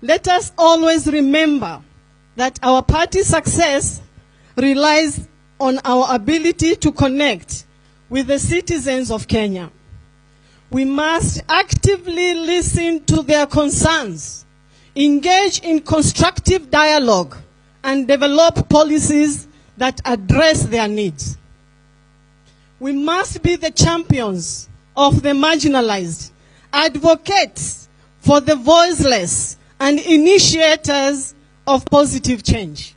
let us always remember that our party's success relies on our ability to connect with the citizens of Kenya. We must actively listen to their concerns, engage in constructive dialogue, and develop policies that address their needs. We must be the champions of the marginalized, advocates for the voiceless, and initiators of positive change.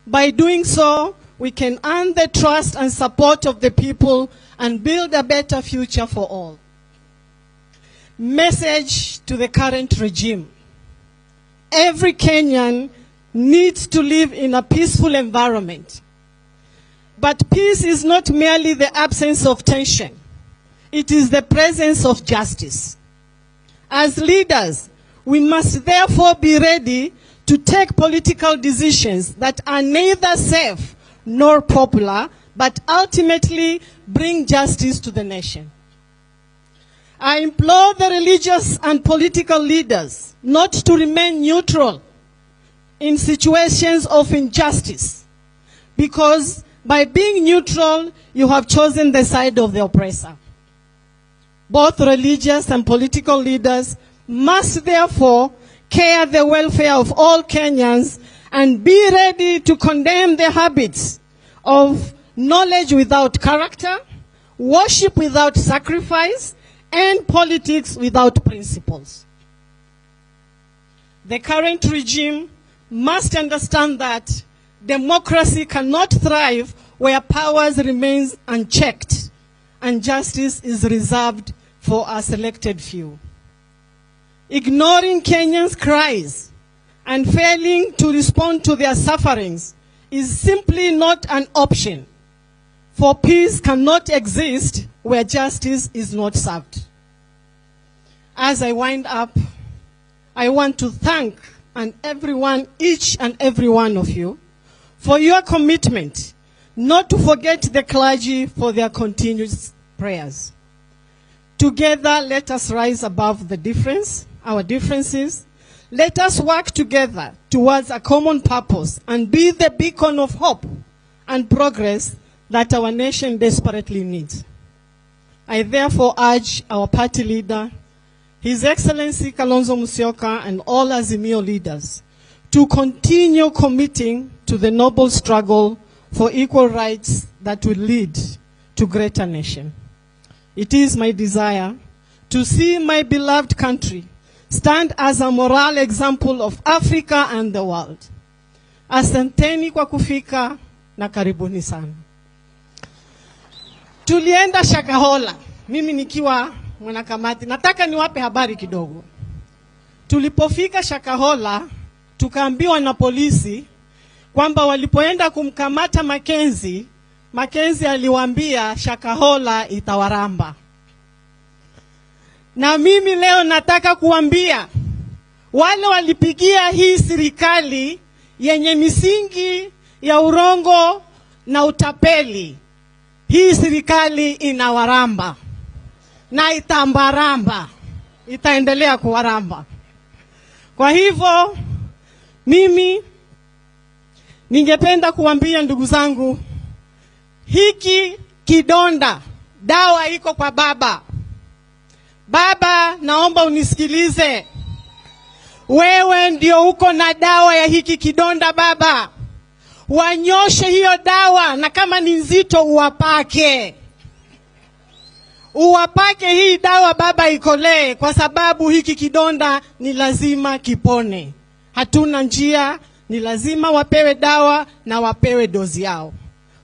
By doing so, we can earn the trust and support of the people and build a better future for all. Message to the current regime. Every Kenyan needs to live in a peaceful environment. But peace is not merely the absence of tension. It is the presence of justice. As leaders, we must therefore be ready to take political decisions that are neither safe nor popular, but ultimately bring justice to the nation. I implore the religious and political leaders not to remain neutral in situations of injustice, because by being neutral, you have chosen the side of the oppressor. Both religious and political leaders must therefore care the welfare of all Kenyans and be ready to condemn the habits of knowledge without character, worship without sacrifice, and politics without principles. The current regime must understand that democracy cannot thrive where powers remain unchecked and justice is reserved for a selected few. Ignoring Kenyans' cries and failing to respond to their sufferings is simply not an option, for peace cannot exist where justice is not served. As I wind up, I want to thank each and every one of you for your commitment not to forget the clergy for their continuous prayers. Together, let us rise above our differences. Let us work together towards a common purpose and be the beacon of hope and progress that our nation desperately needs. I therefore urge our party leader, His Excellency Kalonzo Musyoka, and all Azimio leaders to continue committing to the noble struggle for equal rights that will lead to greater nation. It is my desire to see my beloved country stand as a moral example of Africa and the world. Asanteni kwa kufika na karibuni sana. Tulienda Shakahola, mimi nikiwa mwanakamati. Nataka niwape habari kidogo. Tulipofika Shakahola, tukaambiwa na polisi kwamba walipoenda kumkamata Mackenzie aliwaambia Shakahola itawaramba. Na mimi leo nataka kuambia wale walipigia hii serikali yenye misingi ya urongo na utapeli, hii serikali inawaramba na itambaramba, itaendelea kuwaramba. Kwa hivyo mimi ningependa kuambia ndugu zangu, hiki kidonda, dawa iko kwa baba. Baba, naomba unisikilize. Wewe ndio uko na dawa ya hiki kidonda baba. Wanyoshe hiyo dawa, na kama ni nzito uwapake. Uwapake hii dawa baba, ikolee, kwa sababu hiki kidonda ni lazima kipone. Hatuna njia, ni lazima wapewe dawa na wapewe dozi yao.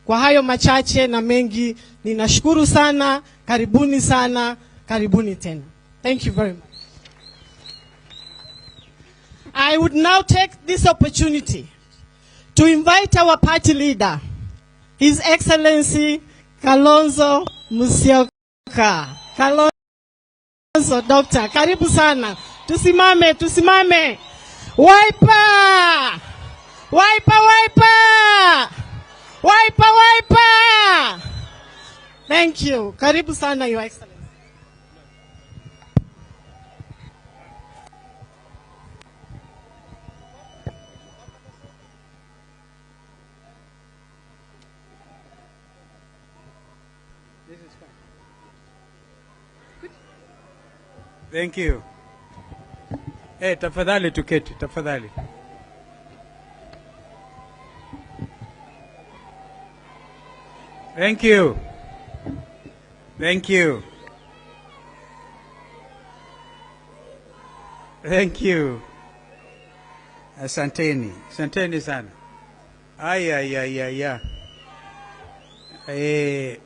Kwa hayo machache na mengi, ninashukuru sana, karibuni sana, karibuni tena. Thank you very much. I would now take this opportunity to invite our party leader, His Excellency Kalonzo Musyoka. Kalonzo, Doctor, karibu sana. Tusimame. Wiper! Thank you. Karibu sana, Your Excellency. Thank you. Tafadhali tuketi, tafadhali. Thank you. Thank you. Thank you. Asanteni. Asanteni sana. Aya.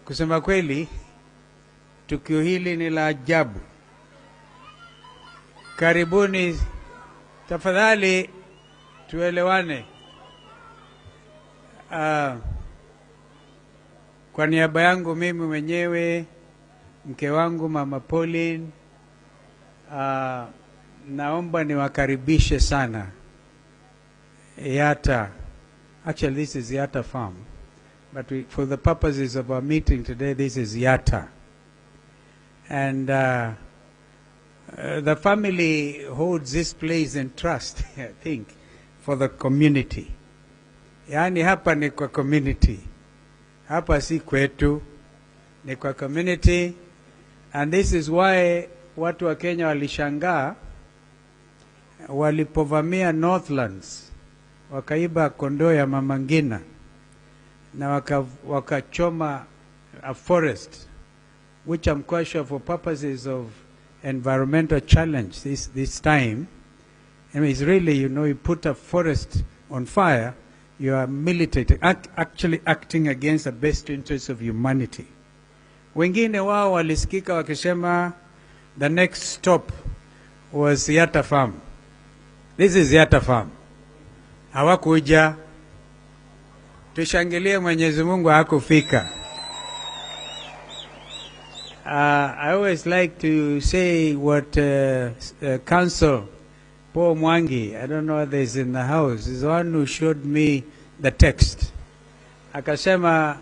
Kusema kweli, tukio hili ni la ajabu. Karibuni, tafadhali tuelewane. Kwa niaba yangu mimi mwenyewe, mke wangu Mama Pauline, naomba niwakaribishe sana Yatta. Actually, this is Yatta Farm, but for the purposes of our meeting today, this is Yatta. And the family holds this place in trust, I think, for the community. Yani hapa ni kwa community. Hapa si kwetu, ni kwa community. And this is why watu wa Kenya walishangaa walipovamia Northlands, wakaiba kondoo ya Mama Ngina na wakachoma a forest, which I'm quite sure for purposes of environmental challenge this time. I mean, it's really, you know, you put a forest on fire, you are militating, actually acting against the best interests of humanity. Wengine wao walisikika wakisema the next stop was Yatta Farm. This is Yatta Farm. Hawakuja. Tushangilie Mwenyezi Mungu hakufika. I always like to say what Council Paul Mwangi, I don't know whether he's in the house, is the one who showed me the text. Akasema,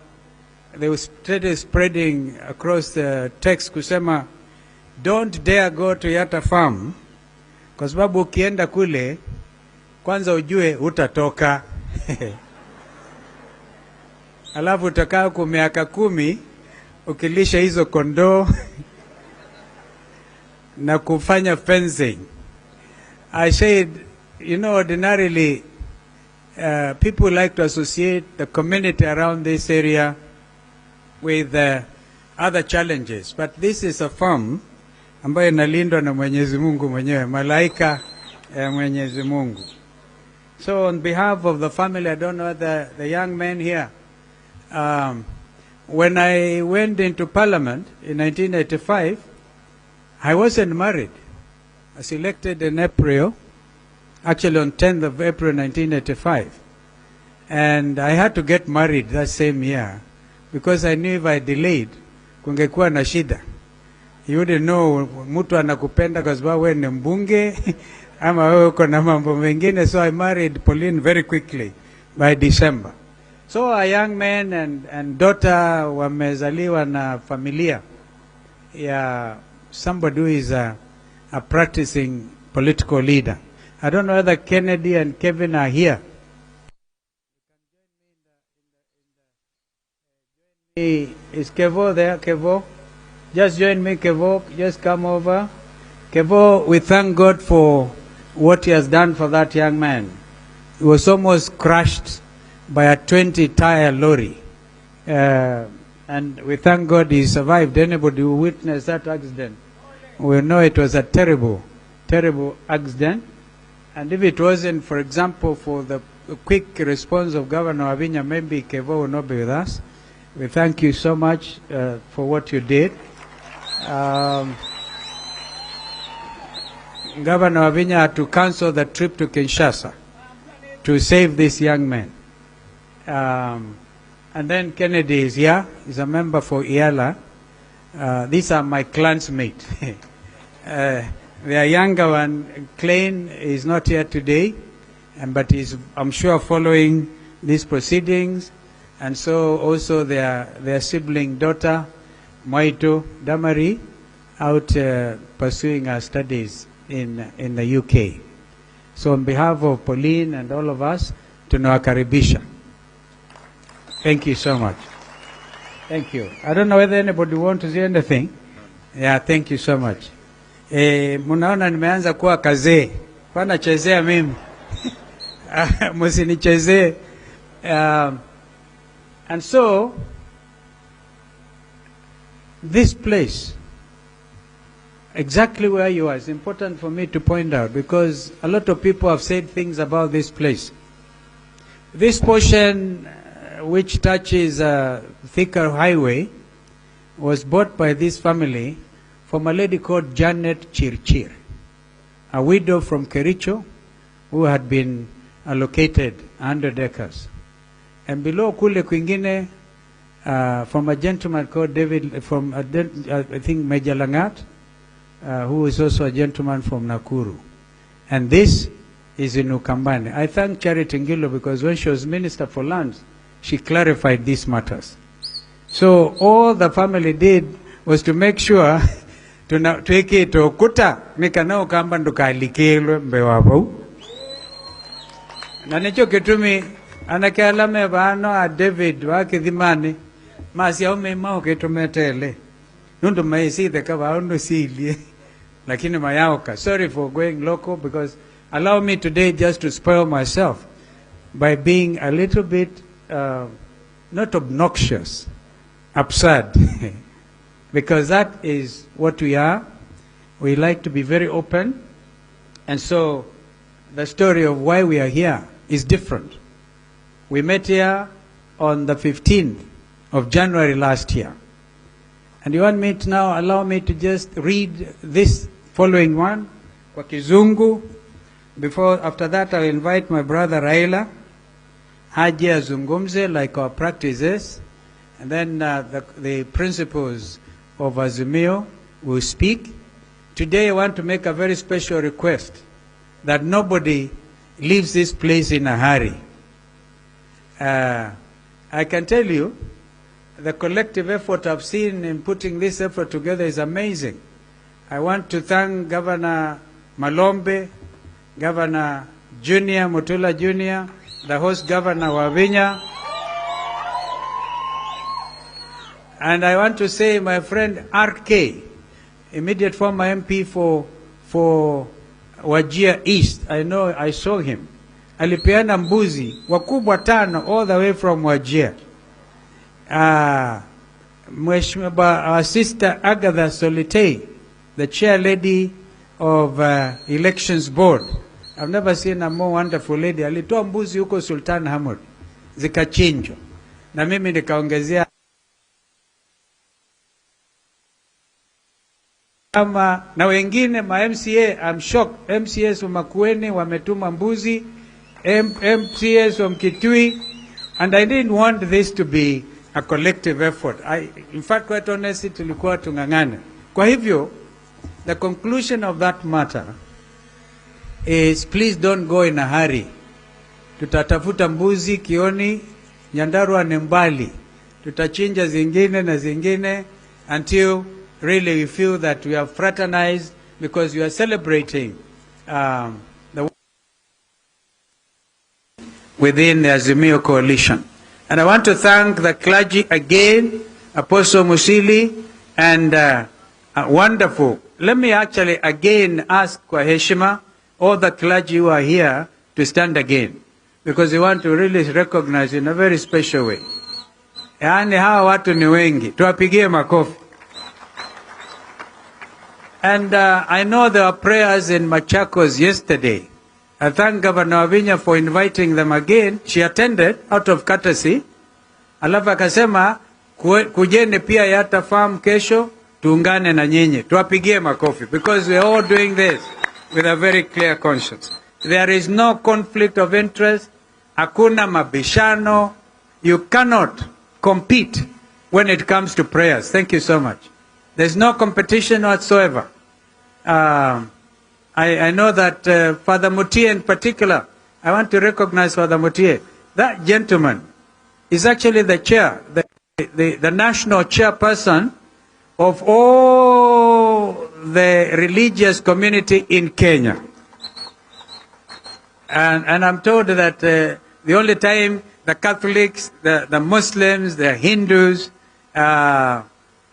they were spreading across the text kusema, don't dare go to Yatta Farm, kwa sababu ukienda kule, kwanza ujue utatoka. Alafu utakaa kwa miaka 10, ukilisha hizo kondoo na kufanya fencing. I said, you know, ordinarily, people like to associate the community around this area with other challenges. But this is a farm ambayo inalindwa na Mwenyezi Mungu mwenyewe, malaika ya Mwenyezi Mungu. So on behalf of the family, I don't know the young men here, when I went into Parliament in 1985, I wasn't married. I was elected in April, actually on 10th of April 1985. And I had to get married that same year because I knew if I delayed, kungekuwa na shida. You wouldn't know mtu anakupenda kwa sababu wewe ni mbunge ama wewe uko na mambo mengine. So I married Pauline very quickly by December. So a young man and daughter wamezaliwa na familia ya somebody who is a practicing political leader. I don't know whether Kennedy and Kevin are here. Is Kevo there? Kevo? Just join me, Kevo. Just come over. Kevo, we thank God for what he has done for that young man. He was almost crushed by a 20-tire lorry. And we thank God he survived. Anybody who witnessed that accident will know it was a terrible, terrible accident. And if it wasn't, for example, for the quick response of Governor Wavinya, maybe Kevo will not be with us. We thank you so much for what you did. Governor Wavinya had to cancel the trip to Kinshasa to save this young man. And then Kennedy is here. He's a member for IALA. These are my clansmates. The younger one, Klein, is not here today, but he's, I'm sure, following these proceedings. And so also their sibling daughter, Moito Damari, out pursuing her studies in the UK. So on behalf of Pauline and all of us, tunawakaribisha. Thank you so much. Thank you. I don't know whether anybody wants to say anything. Yeah, thank you so much. Munaona nimeanza kuwa kazee. Pana chezea mimi. Musinichezee. And so, this place, exactly where you are, is important for me to point out because a lot of people have said things about this place. This portion, which touches Thika Highway, was bought by this family from a lady called Janet Chirchir, a widow from Kericho who had been allocated 100 acres. And below kule kwingine, from a gentleman called David, from I think Major Langat, who is also a gentleman from Nakuru. And this is in Ukambani. I thank Charity Ngilo because when she was Minister for Lands, she clarified these matters. So all the family did was to make sure to take it to Kuta, Mikana Ukamba ndukalikilwe mbewabo. Na nicho kitumi anakalame bano a David wakithimani masi au mema ukitumetele. Nundu maisi the kaba undo sili. Lakini mayaoka. Sorry for going local because allow me today just to spoil myself by being a little bit not obnoxious, absurd. Because that is what we are. We like to be very open. And so the story of why we are here is different. We met here on the 15th of January last year. And you want me to now allow me to just read this following one, kwa Kizungu. After that, I will invite my brother Raila, Haji azungumze like our practice is, and then the principals of Azimio will speak. Today, I want to make a very special request that nobody leaves this place in a hurry. I can tell you, the collective effort I've seen in putting this effort together is amazing. I want to thank Governor Malombe, Governor Junior, Mutula Junior, the host Governor Wavinya. And I want to say my friend RK, immediate former MP for Wajir East. I know I saw him. Alipeana mbuzi, wakubwa tano all the way from Wajir. Mheshimiwa, our sister Agatha Solitei, the chair lady of Elections Board. I've never seen a more wonderful lady. Alitoa mbuzi huko Sultan Hamud, zikachinjwa. Na mimi nikaongezea na wengine ma MCA, I'm shocked. MCAs wa Makueni wametuma mbuzi, MCAs wa Mkitui, and I didn't want this to be a collective effort. In fact, quite honestly, tulikuwa tungangane. Kwa hivyo, the conclusion of that matter is please don't go in a hurry. Tutatafuta mbuzi Kioni, Nyandarua ni mbali. Tutachinja zingine na zingine until really we feel that we have fraternized because we are celebrating the within the Azimio coalition. And I want to thank the clergy again, Apostle Musili, and wonderful. Let me actually again ask kwa heshima all the clergy who are here to stand again, because we want to really recognize in a very special way. Yaani hawa watu ni wengi, tuwapigie makofi. And I know there were prayers in Machakos yesterday. I thank Governor Wavinya for inviting them again. She attended out of courtesy. Alafu akasema kujeni pia Yata Farm kesho tuungane na nyinyi. Tuwapigie makofi because we are all doing this with a very clear conscience. There is no conflict of interest. Hakuna mabishano. You cannot compete when it comes to prayers. Thank you so much. There's no competition whatsoever. I know that Father Mutie in particular, I want to recognize Father Mutie. That gentleman is actually the chair, the national chairperson of all the religious community in Kenya. And I'm told that the only time the Catholics, the Muslims, the Hindus,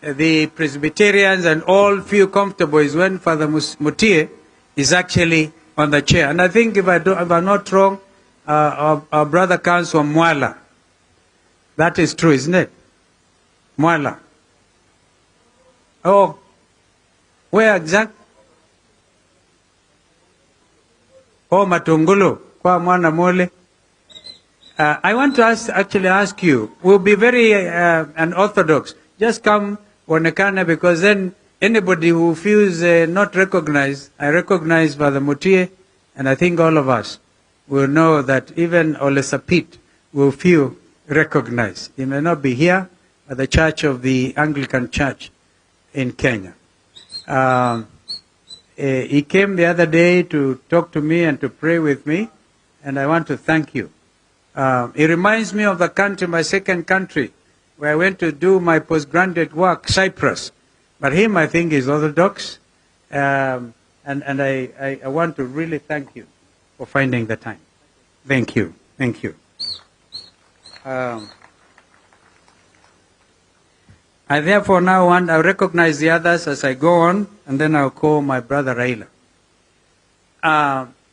the Presbyterians and all feel comfortable is when Father Mutie is actually on the chair. And I think if I'm not wrong, our brother comes from Mwala. That is true, isn't it? Mwala. Oh, where exact? Oh, Matungulu. Kwa Mwana Mole. I want to actually ask you, we'll be very unorthodox. Just come onekana, because then anybody who feels not recognized, I recognize Father Mutie, and I think all of us will know that even Olesapit will feel recognized. He may not be here at the Church of the Anglican Church in Kenya. He came the other day to talk to me and to pray with me, and I want to thank you. It reminds me of the country, my second country, where I went to do my postgraduate work, Cyprus. But him, I think, is Orthodox, and I want to really thank you for finding the time. Thank you. Thank you. I therefore now I recognize the others as I go on, and then I'll call my brother Raila.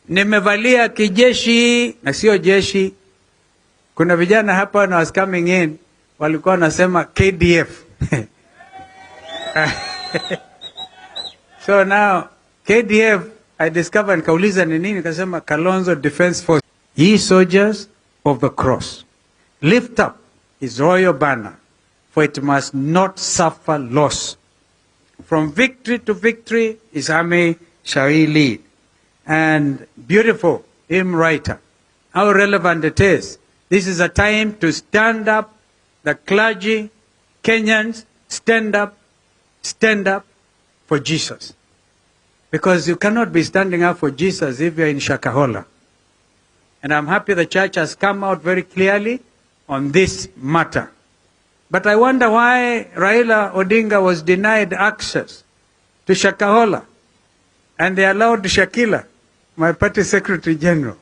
Nimevalia kijeshi na sio jeshi. Kuna vijana hapa na was coming in, walikuwa nasema KDF. So now, KDF, I discovered, kauliza ni nini, kasema Kalonzo Defense Force. Ye soldiers of the cross, lift up his royal banner, for it must not suffer loss. From victory to victory, his army shall he lead. And beautiful hymn writer, how relevant it is. This is a time to stand up, the clergy, Kenyans, stand up for Jesus. Because you cannot be standing up for Jesus if you're in Shakahola. And I'm happy the church has come out very clearly on this matter. But I wonder why Raila Odinga was denied access to Shakahola. And they allowed Shakila, my party secretary general,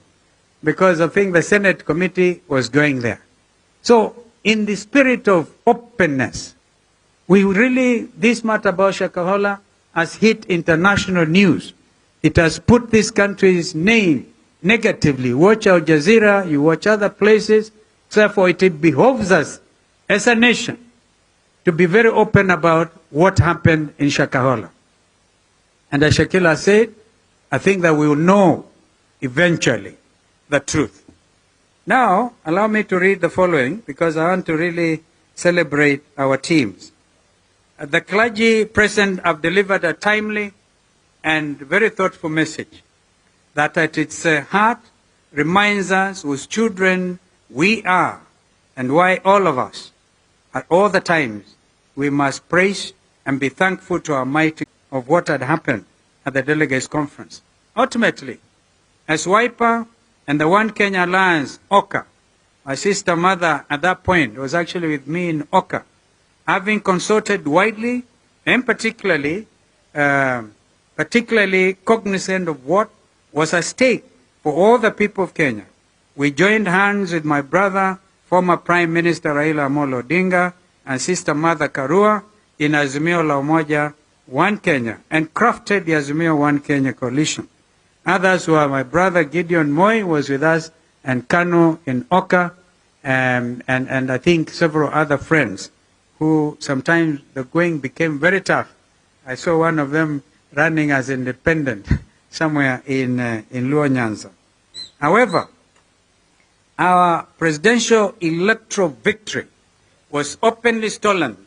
because I think the Senate committee was going there. So, in the spirit of openness, this matter about Shakahola has hit international news. It has put this country's name negatively. Watch Al Jazeera, you watch other places. Therefore, it behoves us as a nation to be very open about what happened in Shakahola. And as Shakila said, I think that we will know eventually the truth. Now, allow me to read the following, because I want to really celebrate our teams. The clergy present have delivered a timely and very thoughtful message that at its heart reminds us whose children we are and why all of us, at all the times, we must praise and be thankful to Almighty of what had happened at the delegates conference. Ultimately, as Wiper and the One Kenya Alliance, Oka, my sister mother at that point was actually with me in Oka, having consulted widely and particularly cognizant of what was at stake for all the people of Kenya, we joined hands with my brother, former Prime Minister Raila Amolo Odinga, and Sister Mother Karua in Azimio la Umoja One Kenya, and crafted the Azimio One Kenya coalition. Others were my brother Gideon Moi was with us, and Kanu in Oka, and I think several other friends who sometimes the going became very tough. I saw one of them running as independent somewhere in Luo Nyanza. However, our presidential electoral victory was openly stolen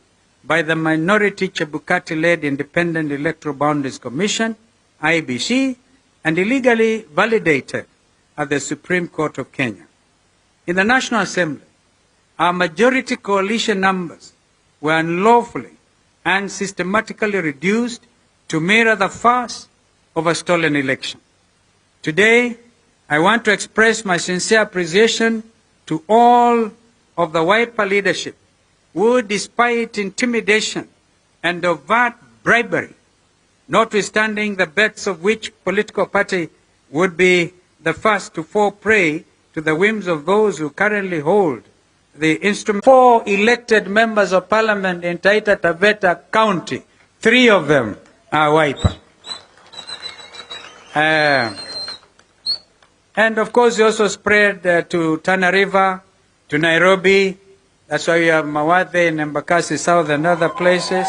by the minority Chebukati-led Independent Electoral Boundaries Commission, IEBC, and illegally validated at the Supreme Court of Kenya. In the National Assembly, our majority coalition numbers were unlawfully and systematically reduced to mirror the farce of a stolen election. Today, I want to express my sincere appreciation to all of the Wiper leadership who, despite intimidation and overt bribery, notwithstanding the bets of which political party would be the first to fall prey to the whims of those who currently hold the instrument. 4 elected members of parliament in Taita Taveta County. 3 of them are Wiper. And of course, we also spread to Tana River, to Nairobi. That's why you have Mawathe in Embakasi South and other places.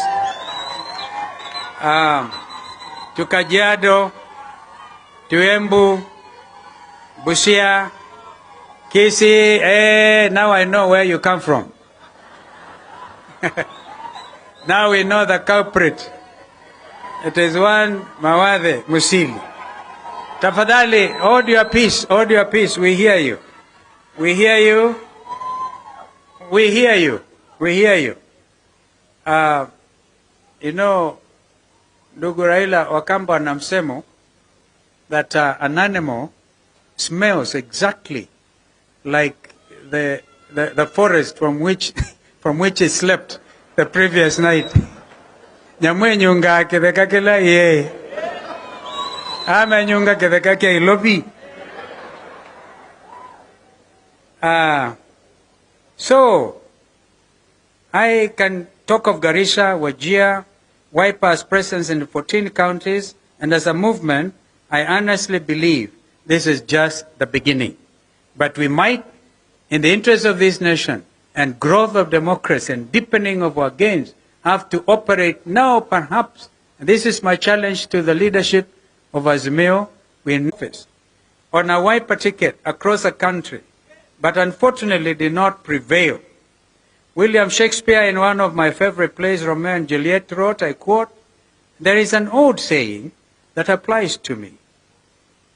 To Kajiado, to Embu, Busia, Kisii. Now I know where you come from. Now we know the culprit. It is one Mawathe Musili. Tafadhali, hold your peace, hold your peace. We hear you. We hear you. We hear you. We hear you. You know, ndugu Raila Wakamba na msemo that an animal smells exactly like the forest from which it slept the previous night. Nyamwe nyunga kebeka kila ye. Ama nyunga kebeka ke ilobi. So, I can talk of Garissa, Wajir, Wiper's presence in 14 counties, and as a movement, I honestly believe this is just the beginning. But we might, in the interest of this nation and growth of democracy and deepening of our gains, have to operate now perhaps. And this is my challenge to the leadership of Azimio. We in office on a Wiper ticket across the country, but unfortunately did not prevail. William Shakespeare, in one of my favorite plays, Romeo and Juliet, wrote, I quote, "There is an old saying that applies to me.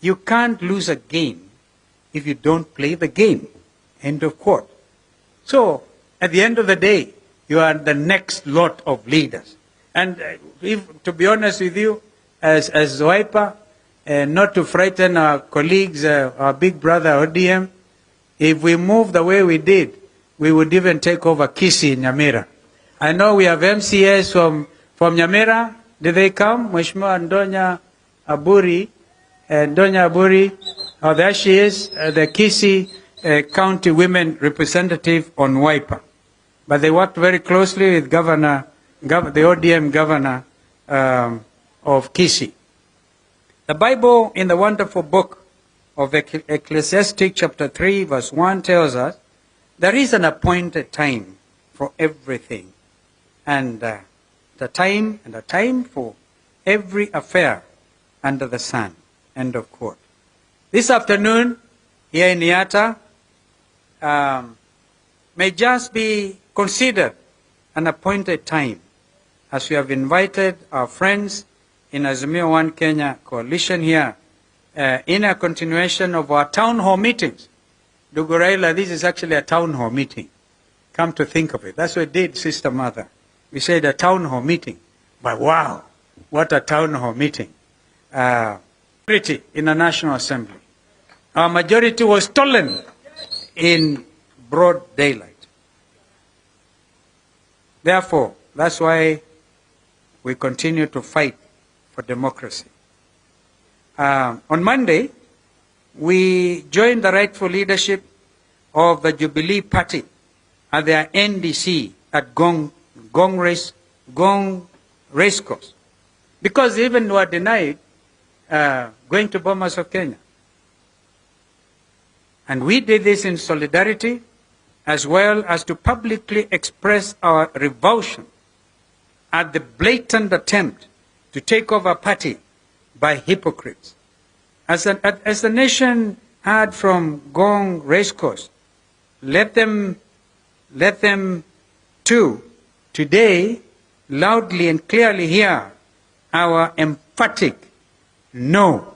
You can't lose a game if you don't play the game." End of quote. So, at the end of the day, you are the next lot of leaders. And to be honest with you, as Wiper, not to frighten our colleagues, our big brother ODM, if we move the way we did, we would even take over Kisii in Nyamira. I know we have MCAs from Nyamira. Did they come? Mheshimiwa Ndonya Aburi, Ndonya Aburi, oh, there she is, the Kisii County Women Representative on Wiper. But they worked very closely with the ODM governor of Kisii. The Bible, in the wonderful book of Ecclesiastes chapter 3 verse 1 tells us, there is an appointed time for everything, and the time for every affair under the sun. End of quote. This afternoon, here in Niata, may just be considered an appointed time, as we have invited our friends in Azimio One Kenya coalition here in a continuation of our town hall meetings. Ndugu Raila, this is actually a town hall meeting. Come to think of it. That's what we did, Sister Mother. We said a town hall meeting. But wow, what a town hall meeting. Majority in the National Assembly. Our majority was stolen in broad daylight. Therefore, that's why we continue to fight for democracy. On Monday, we joined the rightful leadership of the Jubilee Party at their NDC at Gong Racecourse, because they even were denied going to Bomas of Kenya. And we did this in solidarity, as well as to publicly express our revulsion at the blatant attempt to take over party by hypocrites. As the nation heard from Gong Racecourse, let them too today loudly and clearly hear our emphatic no,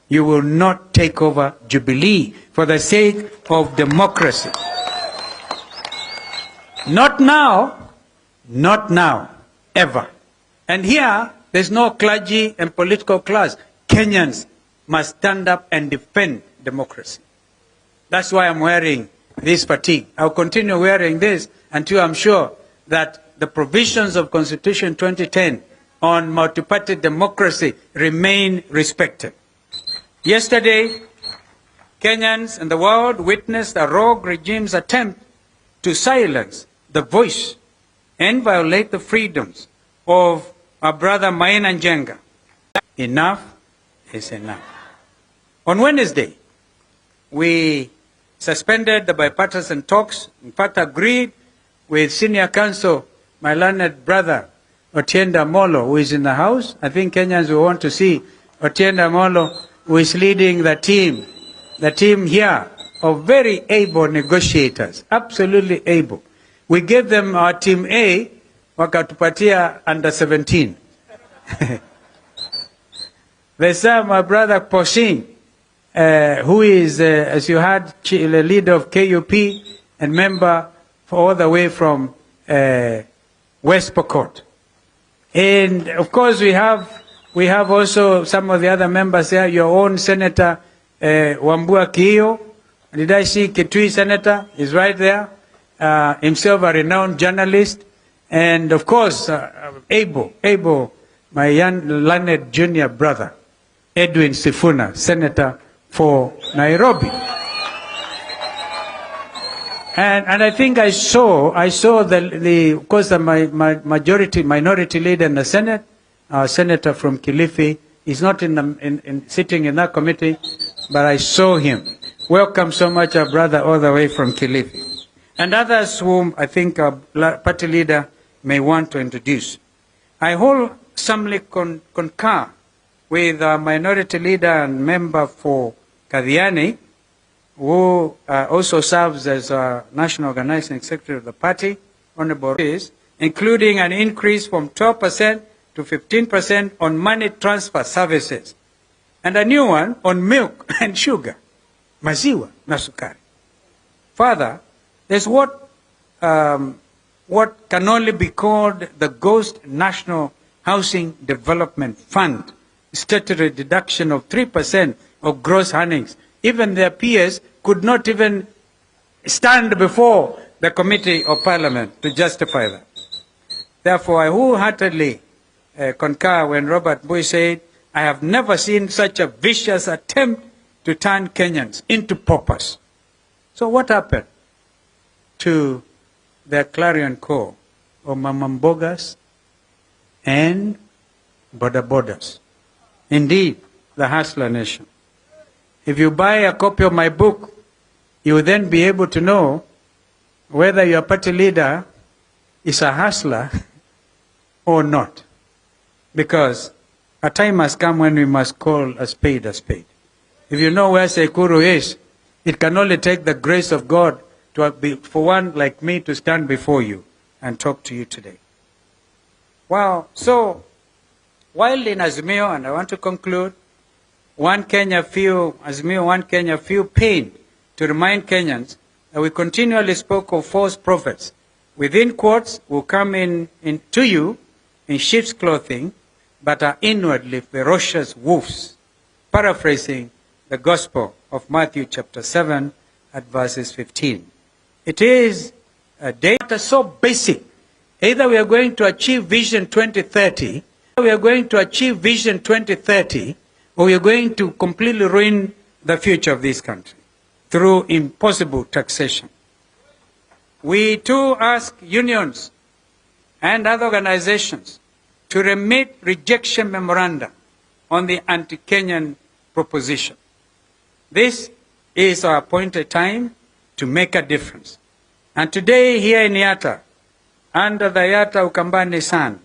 you will not take over Jubilee for the sake of democracy. Not now, ever. And here, there's no clergy and political class. Kenyans must stand up and defend democracy. That's why I'm wearing this fatigue. I'll continue wearing this until I'm sure that the provisions of Constitution 2010 on multi-party democracy remain respected. Yesterday, Kenyans and the world witnessed a rogue regime's attempt to silence the voice and violate the freedoms of our brother Maina Njenga. Enough is enough. On Wednesday, we suspended the bipartisan talks, in fact agreed with senior counsel, my learned brother, Otienda Molo, who is in the House. I think Kenyans will want to see Otienda Molo, who is leading the team here of very able negotiators, absolutely able. We gave them our team A, wakatupatia under 17. There's my brother Poshin, who is, as you heard, the leader of KUP and member all the way from West Pokot. And of course we have also some of the other members there, your own Senator Wambua Kiyo, did I see Kitui Senator is right there, himself a renowned journalist, and of course able, my young learned junior brother, Edwin Sifuna, Senator for Nairobi. And I think I saw of course my minority leader in the Senate, our senator from Kilifi, is not sitting in that committee, but I saw him. Welcome so much, our brother, all the way from Kilifi. And others whom I think our party leader may want to introduce. I wholesomely concur with our minority leader and member for Kadhiani, who also serves as a national organizing secretary of the party, Honorable Riz, including an increase from 12% to 15% on money transfer services, and a new one on milk and sugar, maziwa na sukari. Further, there's what can only be called the Ghost National Housing Development Fund, statutory deduction of 3% of gross earnings. Even their peers could not even stand before the Committee of Parliament to justify that. Therefore, I wholeheartedly concur when Robert Bui said, I have never seen such a vicious attempt to turn Kenyans into paupers. So what happened to the clarion call of Mamambogas and Bodabodas? Indeed, the hustler nation. If you buy a copy of my book, you will then be able to know whether your party leader is a hustler or not. Because a time has come when we must call a spade a spade. If you know where Sekuru is, it can only take the grace of God for one like me to stand before you and talk to you today. Wow. So, while in Azimio, and I want to conclude, Azimio One Kenya feel pain to remind Kenyans that we continually spoke of false prophets. Within quotes will come in to you in sheep's clothing, but are inwardly ferocious wolves. Paraphrasing the Gospel of Matthew chapter 7 at verses 15. It is a data so basic. Either we are going to achieve Vision 2030, or we are going to completely ruin the future of this country through impossible taxation. We too ask unions and other organizations to remit rejection memoranda on the anti-Kenyan proposition. This is our appointed time to make a difference. And today here in Yatta, under the Yatta Ukambani Sun,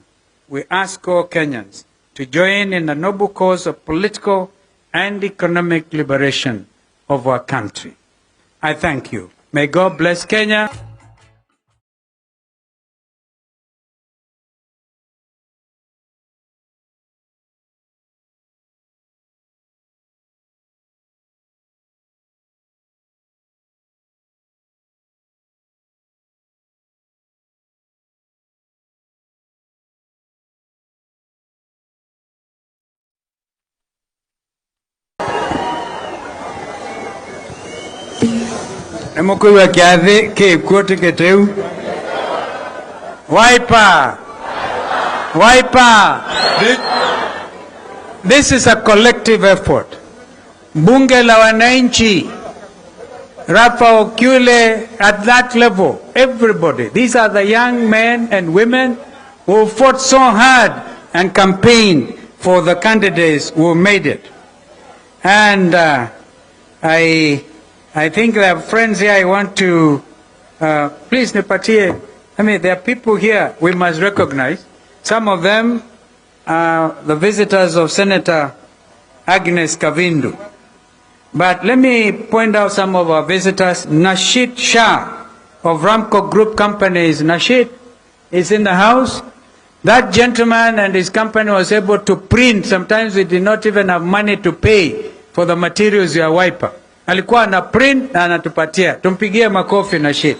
we ask all Kenyans to join in the noble cause of political and economic liberation of our country. I thank you. May God bless Kenya. Emokuwa kiathi ke kote keteu. Wiper. This is a collective effort. Bunge la wananchi Rafa Okule, at that level, everybody. These are the young men and women who fought so hard and campaigned for the candidates who made it. And I think there are friends here I want to, please nipatie, I mean, there are people here we must recognize. Some of them are the visitors of Senator Agnes Kavindu. But let me point out some of our visitors. Nashid Shah of Ramco Group Companies. Nashid is in the house. That gentleman and his company was able to print. Sometimes we did not even have money to pay for the materials ya wiper. Alikuwa na print na anatupatia. Tumpigie makofi Nashid.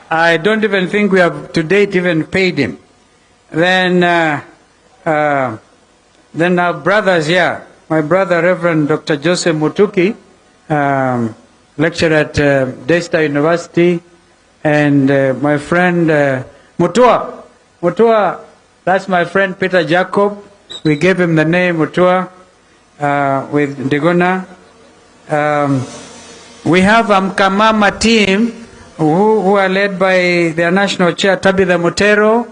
I don't even think we have to date even paid him. Then our brothers here. My brother, Reverend Dr. Joseph Mutuki, lecturer at Daystar University, and my friend Mutua. Mutua, that's my friend Peter Jacob. We gave him the name Mutua with Degona. We have Mkamama team who are led by their national chair, Tabitha Mutero.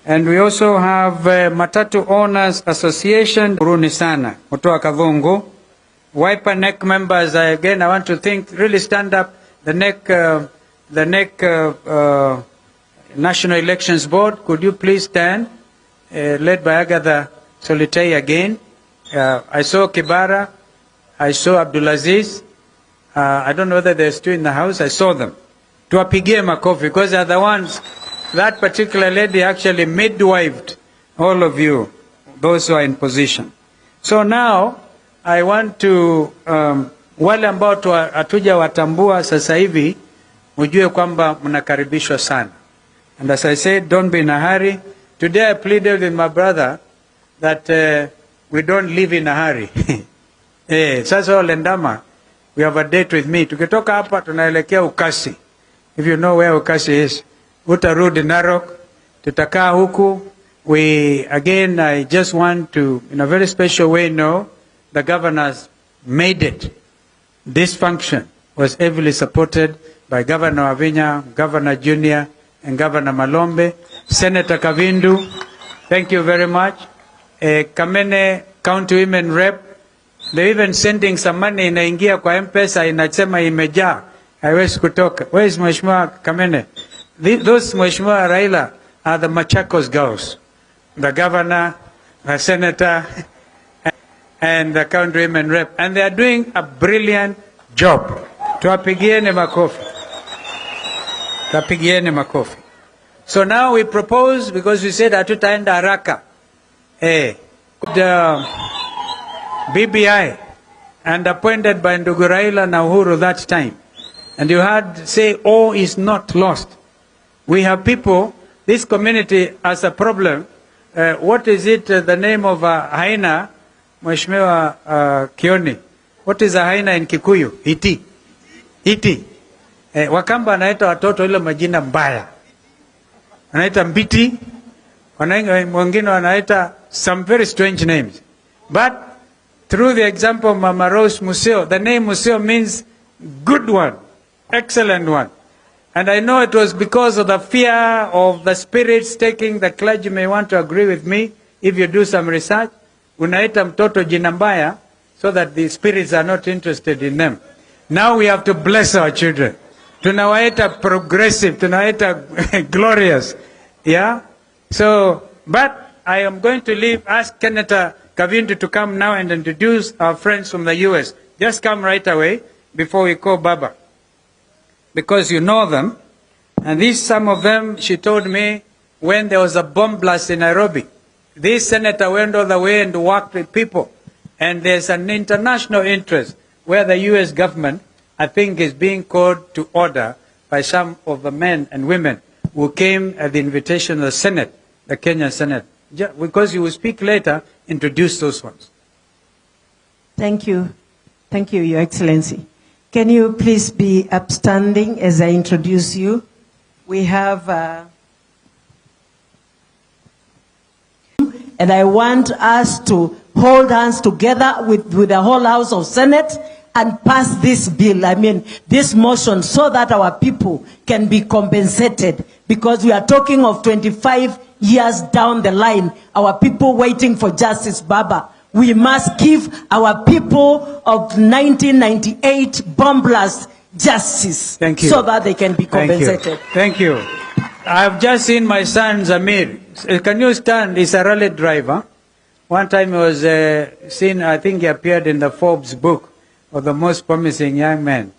And we also have Matatu Owners Association, Uruni Sana, Mutua Kavungu. Wiper NEC members, again, I want to think, really stand up. The NEC National Elections Board, could you please stand? Led by Agatha Solitei again. I saw Kibara. I saw Abdulaziz. I don't know whether they're still in the house. I saw them. Tuwapigie makofi, because they're the ones. That particular lady actually midwifed all of you, those who are in position. So now, I want to, wale ambao hatuja watambua sasa hivi, mjue kwamba mnakaribishwa sana. And as I said, don't be in a hurry. Today I pleaded with my brother that we don't live in a hurry. Sasa Olendama, we have a date with me. Tukitoka hapa tunaelekea Ukasi. If you know where Ukasi is. Utarudi Narok, tutakaa huku. Again, I just want to, in a very special way, know the governors made it. This function was heavily supported by Governor Avinya, Governor Junior, and Governor Malombe. Senator Kavindu, thank you very much. Kamene County Women Rep, they're even sending some money inaingia kwa M-Pesa, inasema imejaa, haiwezi kutoka. Where is Mheshimiwa Kamene? Those Mheshimiwa Raila are the Machakos girls. The governor, the senator, and the county women rep. And they are doing a brilliant job. Tuwapigieni makofi. Tuwapigieni makofi. So now we propose, because we said hatutaenda haraka, the BBI, and appointed by Ndugu Raila na Uhuru that time. And you had say, all is not lost. We have people, this community has a problem. What is it, the name of a hyena, Mheshimiwa Kioni? What is a hyena in Kikuyu? Iti. Iti. Wakamba anaita watoto ile majina mbaya. Anaita Mbiti. Wengine wanaita some very strange names. But through the example of Mama Rose Museo, the name Museo means good one, excellent one. And I know it was because of the fear of the spirits taking. The clergy may want to agree with me if you do some research. Unaita mtoto jina mbaya so that the spirits are not interested in them. Now we have to bless our children. Tunawaita progressive, tunawaita glorious. Yeah? So, but I am going to ask Senator Kavindu to come now and introduce our friends from the US. Just come right away before we call Baba. Because you know them. And some of them, she told me, when there was a bomb blast in Nairobi, this senator went all the way and worked with people. And there's an international interest where the US government, I think, is being called to order by some of the men and women who came at the invitation of the Senate, the Kenyan Senate. Because you will speak later, introduce those ones. Thank you. Thank you, Your Excellency. Can you please be upstanding as I introduce you? We have, and I want us to hold hands together with the whole House of Senate and pass this bill, this motion, so that our people can be compensated, because we are talking of 25 years down the line, our people waiting for justice, Baba. We must give our people of 1998 bomb blast justice. Thank you. So that they can be compensated. Thank you. I've just seen my son Zamir. Can you stand? He's a rally driver. One time he was seen, I think he appeared in the Forbes book of the most promising young men.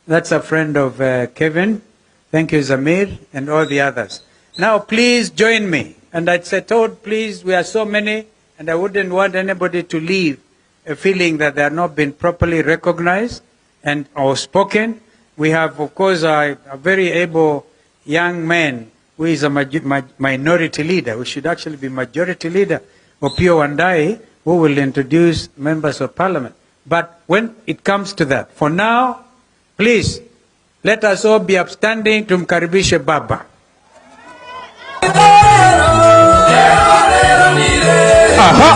That's a friend of Kevin. Thank you, Zamir, and all the others. Now, please join me. And I said, told, please, we are so many, and I wouldn't want anybody to leave a feeling that they are not being properly recognized and or spoken. We have, of course, a very able young man who is a minority leader, who should actually be majority leader, Opio Wandai, who will introduce members of parliament. But when it comes to that, for now, please, let us all be upstanding to mkaribishe Baba. Aha!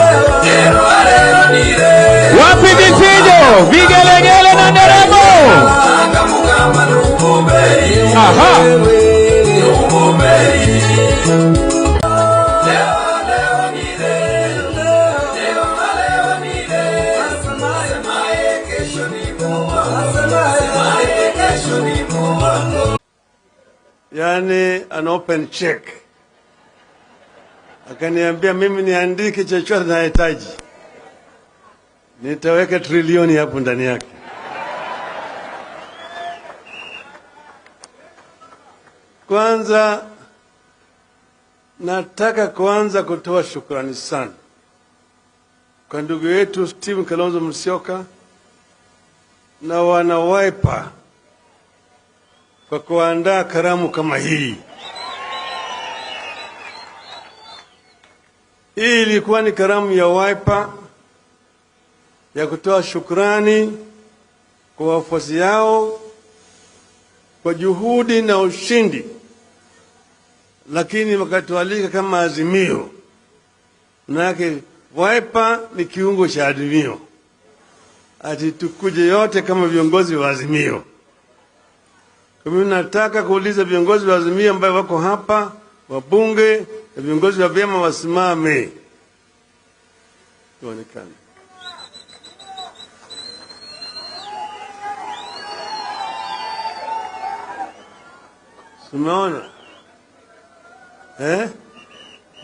Wapi vifijo, vigelegele na nderemo. Aha! Yani an open check. Akaniambia mimi niandike chochote nahitaji, nitaweka trilioni hapo ndani yake. Kwanza nataka kutoa shukrani sana kwa ndugu yetu Steve Kalonzo Musyoka na wana Wiper kwa kuandaa karamu kama hii. Hii ilikuwa ni karamu ya Wiper ya kutoa shukrani kwa wafuasi yao kwa juhudi na ushindi, lakini wakatualika kama Azimio. Manake Wiper ni kiungo cha Azimio, ati tukuje yote kama viongozi wa Azimio. Kwa mimi nataka kuuliza viongozi wa Azimio ambao wako hapa, wabunge na viongozi wa vyama wasimame. Tuonekane. Umeona?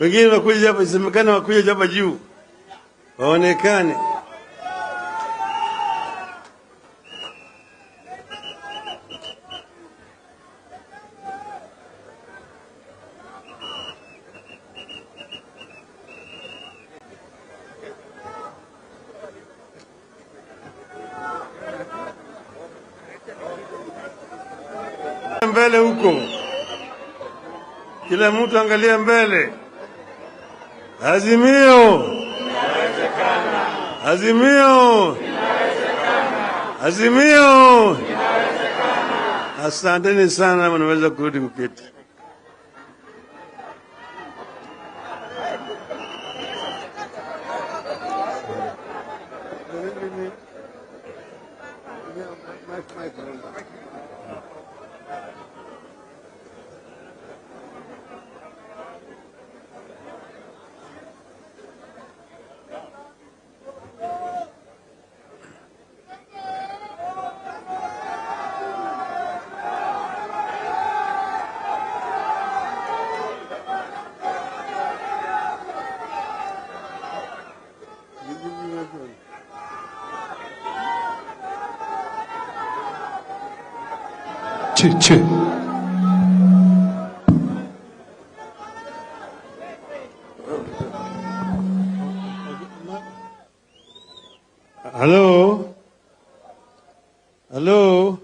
Wengine wakuja hapa, isemekana wakuja hapa juu. Waonekane. Mbele huko. Kila mtu angalia mbele. Azimio. Inawezekana. Azimio. Inawezekana. Azimio. Inawezekana. Asanteni sana, mnaweza kurudi mketi. Hello? Hello?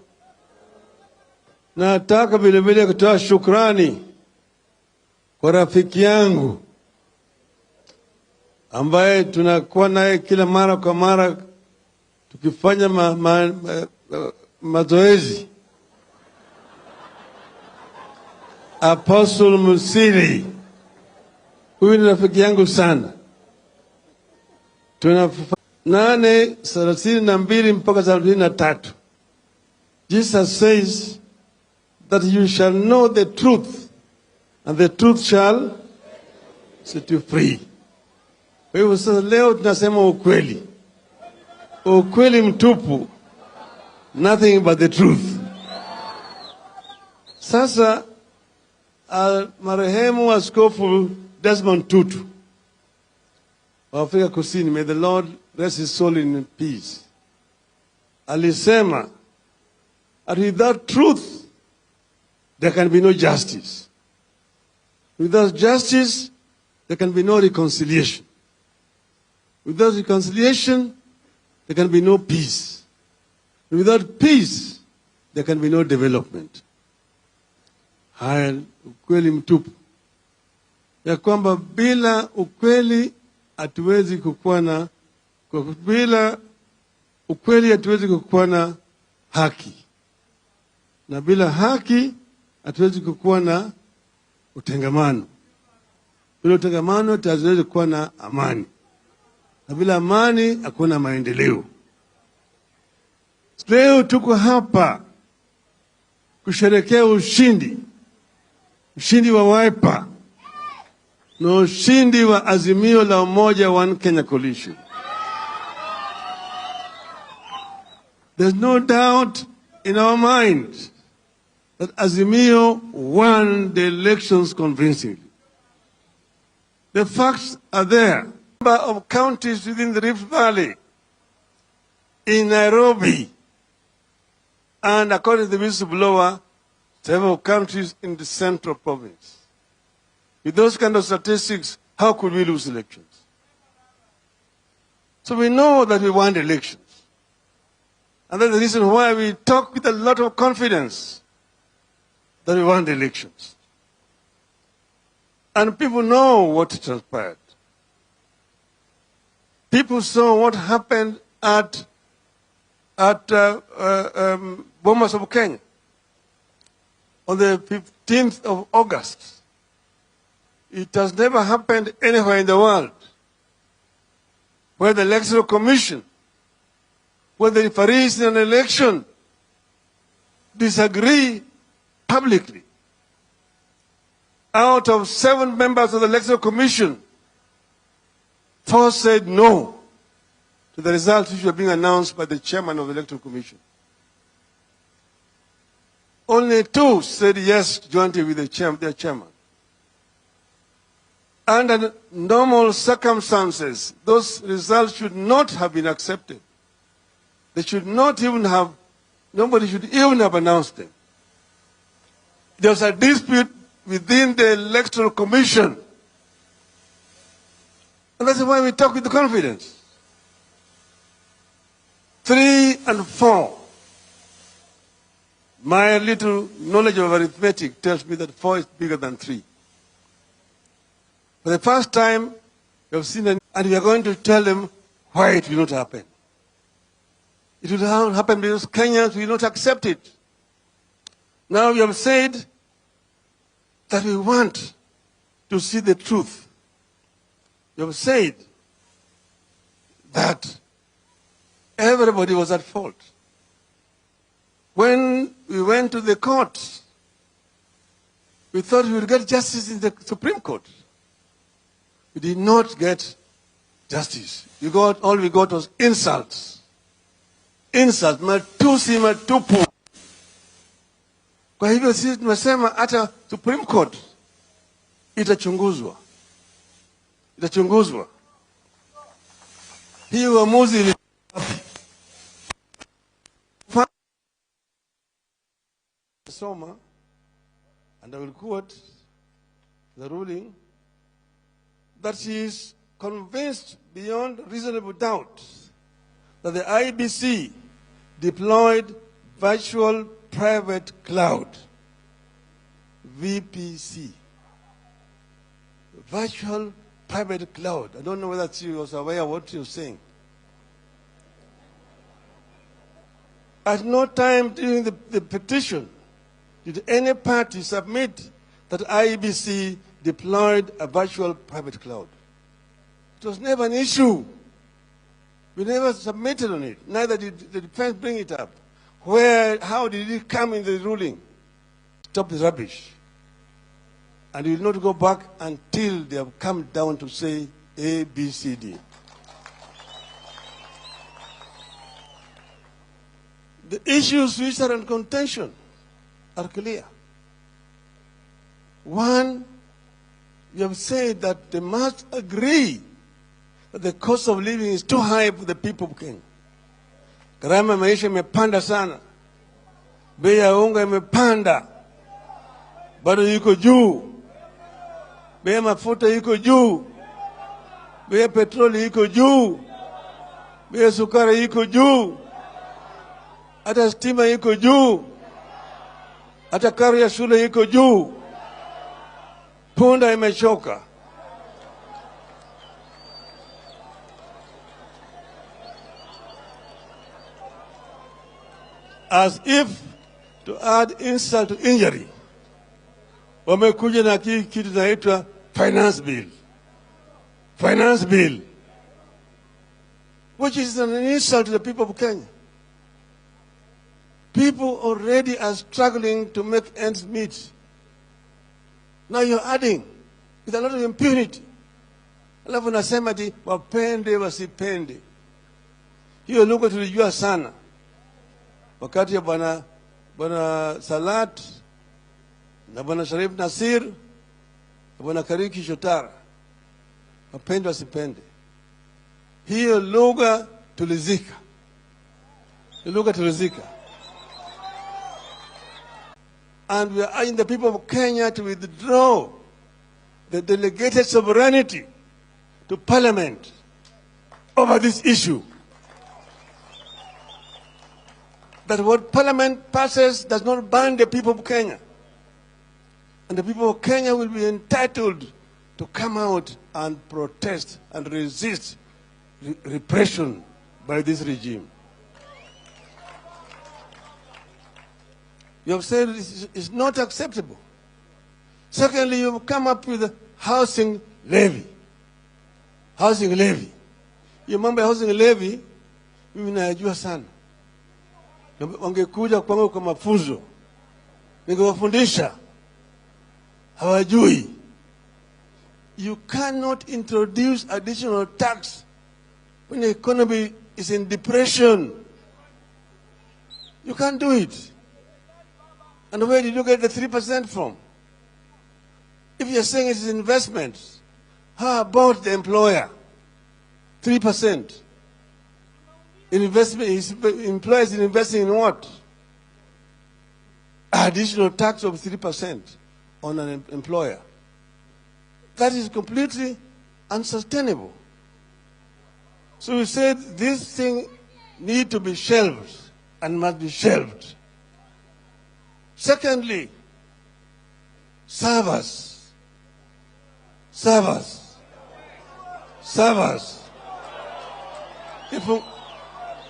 Nataka vile vile kutoa shukrani kwa rafiki yangu ambaye tunakuwa naye kila mara kwa mara tukifanya mazoezi. Apostle Musili. Huyu ni rafiki yangu sana. 8:32 mpaka 33. Jesus says that you shall know the truth, and the truth shall set you free. Kwa hivyo sasa leo tunasema ukweli. Ukweli mtupu. Nothing but the truth. Sasa marehemu Askofu Desmond Tutu wa Afrika Kusini, may the Lord rest his soul in peace, alisema that without truth there can be no justice. Without justice there can be no reconciliation. Without reconciliation there can be no peace. Without peace there can be no development. Haya ukweli mtupu, ya kwamba bila ukweli hatuwezi kukuwa na, bila ukweli hatuwezi kukuwa na haki, na bila haki hatuwezi kukuwa na utengamano. Bila utengamano hatuwezi kuwa na amani, na bila amani hakuna maendeleo. Leo tuko hapa kusherehekea ushindi wa Wiper na ushindi wa Azimio la Umoja One Kenya Coalition. There's no doubt in our mind that Azimio won the elections convincingly. The facts are there. Number of counties within the Rift Valley, in Nairobi, and according to the whistleblower, several countries in the Central Province. With those kind of statistics, how could we lose elections? So we know that we won elections. And that's the reason why we talk with a lot of confidence that we won the elections. And people know what transpired. People saw what happened at Bomas of Kenya on the 15th of August. It has never happened anywhere in the world where the Electoral Commission, where the referees in an election disagree publicly. Out of 7 members of the Electoral Commission, 4 said no to the results which were being announced by the chairman of the Electoral Commission. Only 2 said yes jointly with their chairman. Under normal circumstances, those results should not have been accepted. They should not even have, nobody should even have announced them. There was a dispute within the Electoral Commission. And that's why we talk with confidence. 3 and 4. My little knowledge of arithmetic tells me that 4 is bigger than 3. For the first time, we have seen and we are going to tell them why it will not happen. It will not happen because Kenyans will not accept it. Now we have said that we want to see the truth. We have said that everybody was at fault. When we went to the court, we thought we would get justice in the Supreme Court. We did not get justice. All we got was insults. Insults, matusi matupu. Kwa hivyo sisi tumesema hata Supreme Court itachunguzwa. Itachunguzwa. Hii uamuzi ni Soma, and I will quote the ruling, that she is convinced beyond reasonable doubt that the IBC deployed virtual private cloud, VPC. Virtual private cloud. I don't know whether she was aware of what she was saying. At no time during the petition did any party submit that IBC deployed a virtual private cloud. It was never an issue. We never submitted on it. Neither did the defense bring it up. How did it come in the ruling? Stop the rubbish. And you will not go back until they have come down to say A, B, C, D. The issues which are in contention are clear. One, you have said that they must agree that the cost of living is too high for the people of Kenya. Gharama maisha imepanda sana. Bei ya unga imepanda. Bado yuko juu. Bei ya mafuta yuko juu. Bei ya petroli yuko juu. Bei ya sukari yuko juu. Hata stima yuko juu. Hata karo ya shule yuko juu. Punda imechoka. As if to add insult to injury, wamekuja na kitu inaitwa finance bill. Finance bill, which is an insult to the people of Kenya. People already are struggling to make ends meet. Now you're adding with a lot of impunity. Alafu nasema ati wapende wasipende. Hiyo lugha tulijua sana wakati ya bwana Salat na bwana Sharif Nasir na bwana Kariki Shotara. Wapende wasipende. Hiyo lugha tulizika. And we are urging the people of Kenya to withdraw the delegated sovereignty to Parliament over this issue. That what Parliament passes does not bind the people of Kenya. And the people of Kenya will be entitled to come out and protest and resist repression by this regime. You have said it's not acceptable. Secondly, you have come up with a housing levy. Housing levy. You remember housing levy? Mimi najua sana. Wangekuja kwangu kwa mafunzo. Ningewafundisha. Hawajui. You cannot introduce additional tax when the economy is in depression. You can't do it. And where did you get the 3% from? If you're saying it's investments, how about the employer? 3%. Employers investing in what? Additional tax of 3% on an employer. That is completely unsustainable. So we said this thing need to be shelved and must be shelved. Secondly, servers.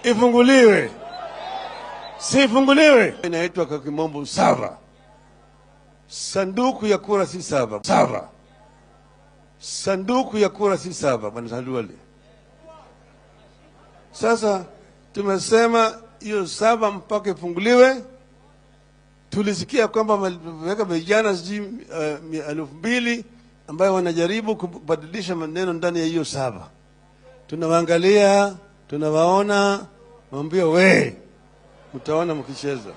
Ifunguliwe. Sifunguliwe. Inaitwa kwa kimombo server. Sanduku ya kura si server. Sanduku ya kura si server, bwana Sanduale. Sasa tumesema hiyo server mpaka ifunguliwe. Tulisikia kwamba wameweka vijana 2,000 ambayo wanajaribu kubadilisha maneno ndani ya hiyo saba. Tunawaangalia, tunawaona, mwambie mtaona mkicheza.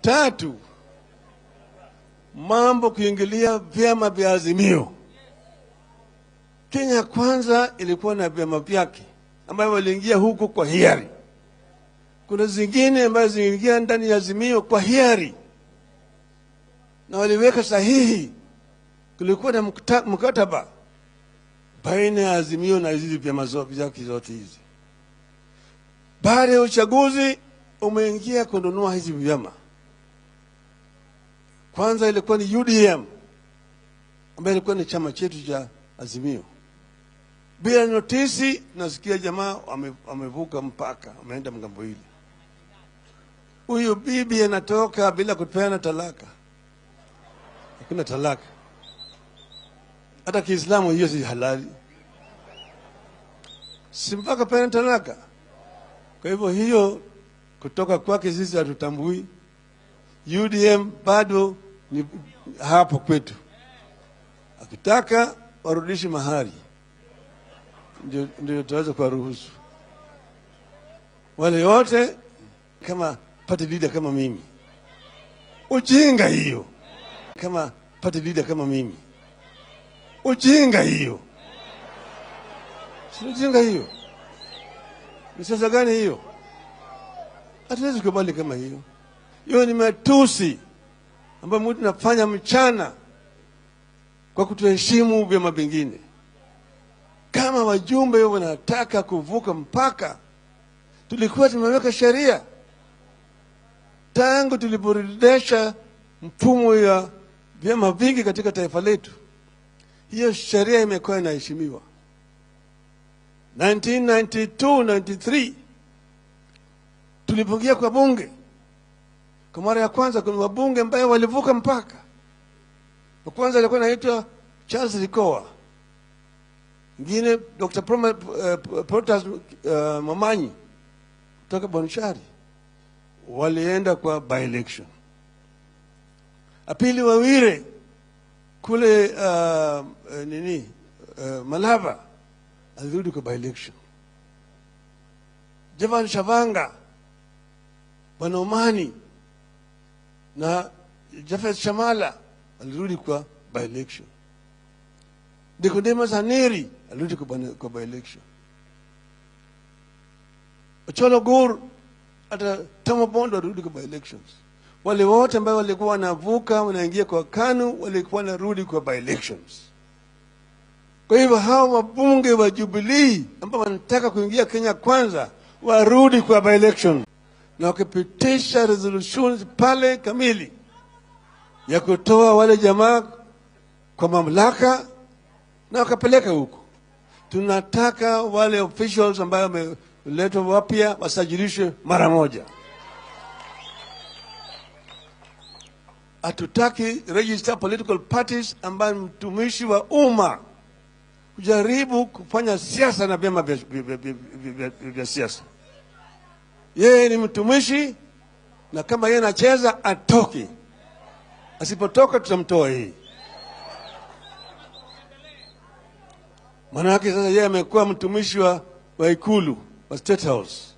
Tatu, mambo kuingilia vyama vya Azimio. Kenya Kwanza ilikuwa na vyama vyake ambayo waliingia huko kwa hiari. Kuna zingine ambazo ziliingia ndani ya Azimio kwa hiari na waliweka sahihi. Kulikuwa na mkataba baina ya Azimio na hizi vyama zote hizi. Baada ya uchaguzi umeingia kununua hizi vyama. Kwanza ilikuwa ni UDM ambayo ilikuwa ni chama chetu cha Azimio. Bila notisi nasikia jamaa wamevuka mpaka, wameenda mgambo hili. Huyu bibi anatoka bila kupeana talaka. Hakuna talaka. Hata Kiislamu hiyo si halali. Si mpaka pena talaka. Kwa hivyo hiyo kutoka kwake sisi hatutambui. UDM bado ni hapo kwetu. Akitaka warudishi mahali. Ndio tutaweza kuwaruhusu. Wale wote kama party leader kama mimi. Ujinga hiyo. Kama party leader kama mimi. Ujinga hiyo. Si ujinga hiyo. Ni sasa gani hiyo? Hatuwezi kubali kama hiyo. Hiyo ni matusi ambayo mtu anafanya mchana kwa kutoheshimu vyama vingine. Kama wajumbe wanataka kuvuka mpaka, tulikuwa tumeweka sheria tangu tuliporejesha mfumo ya vyama vingi katika taifa letu. Hiyo sheria imekuwa inaheshimiwa. 1992-93 tulipoingia kwa bunge, kwa mara ya kwanza kuna wabunge ambao walivuka mpaka. Wa kwanza alikuwa anaitwa Charles Likoa, mwingine Dr. Protas Mamanyi kutoka Bonchari, walienda kwa by election. Apili Wawire kule Malava alirudi kwa by election. Javan Shavanga, Bwana Omani na Jafet Shamala alirudi kwa by election. Nicodemus Haneri alirudi kwa by election. Ocholo Gur hata Tomo Bondo alirudi kwa by elections. Wale wote ambao walikuwa wanavuka wanaingia kwa KANU walikuwa wanarudi kwa by elections. Kwa hivyo hao wabunge wa Jubilee ambao wanataka kuingia Kenya kwanza warudi kwa by election, na wakipitisha resolutions pale kamili ya kutoa wale jamaa kwa mamlaka na wakapeleka huko. Tunataka wale officials ambao wameletwa wapya wasajilishwe mara moja. Hatutaki register political parties ambao mtumishi wa umma kujaribu kufanya siasa na vyama vya siasa. Yeye ni mtumishi, na kama yeye anacheza atoke. Asipotoka tutamtoa hii. Maana yake sasa yeye amekuwa mtumishi wa Ikulu, wa State House.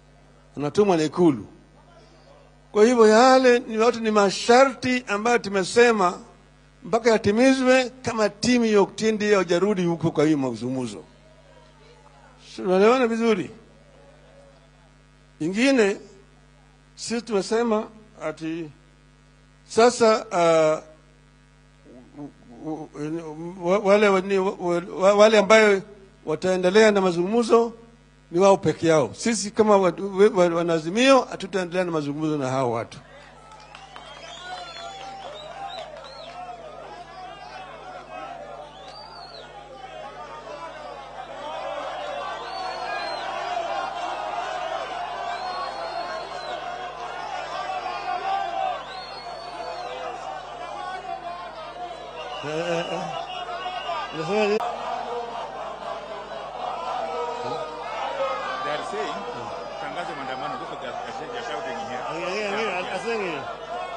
Anatumwa na Ikulu. Kwa hivyo yale ni watu, ni masharti ambayo tumesema mpaka yatimizwe kama timu ya Oktindi hajarudi huko kwa hiyo mazungumzo. Tunaelewana vizuri? Ingine sisi tumesema ati sasa wale ambayo wataendelea na mazungumzo ni wao peke yao. Sisi kama Azimio hatutaendelea na mazungumzo na hao watu.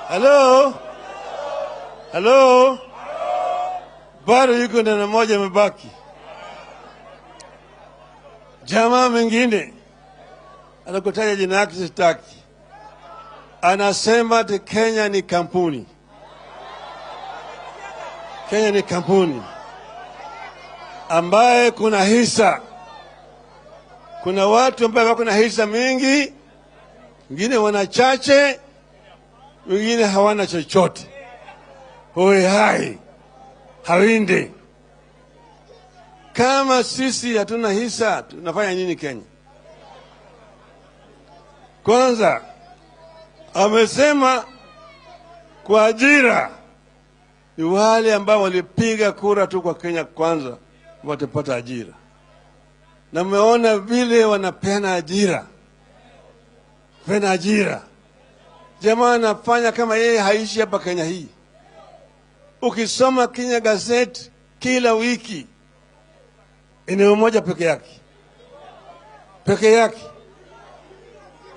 Hello? Hello? Bado yuko ndani moja mebaki. Jamaa mwingine anakutaja jina lake sitaki. Anasema ati Kenya ni kampuni. Kenya ni kampuni ambaye kuna hisa. Kuna watu ambao wako na hisa mingi, wengine wana chache, wengine hawana chochote. Hoi hai, hawinde. Kama sisi hatuna hisa, tunafanya nini Kenya? Kwanza, amesema kwa ajira ni wale ambao walipiga kura tu kwa Kenya kwanza watapata ajira. Na mmeona vile wanapeana ajira. Pena ajira. Jamaa anafanya kama yeye haishi hapa Kenya hii. Ukisoma Kenya Gazette kila wiki eneo moja peke yake, peke yake,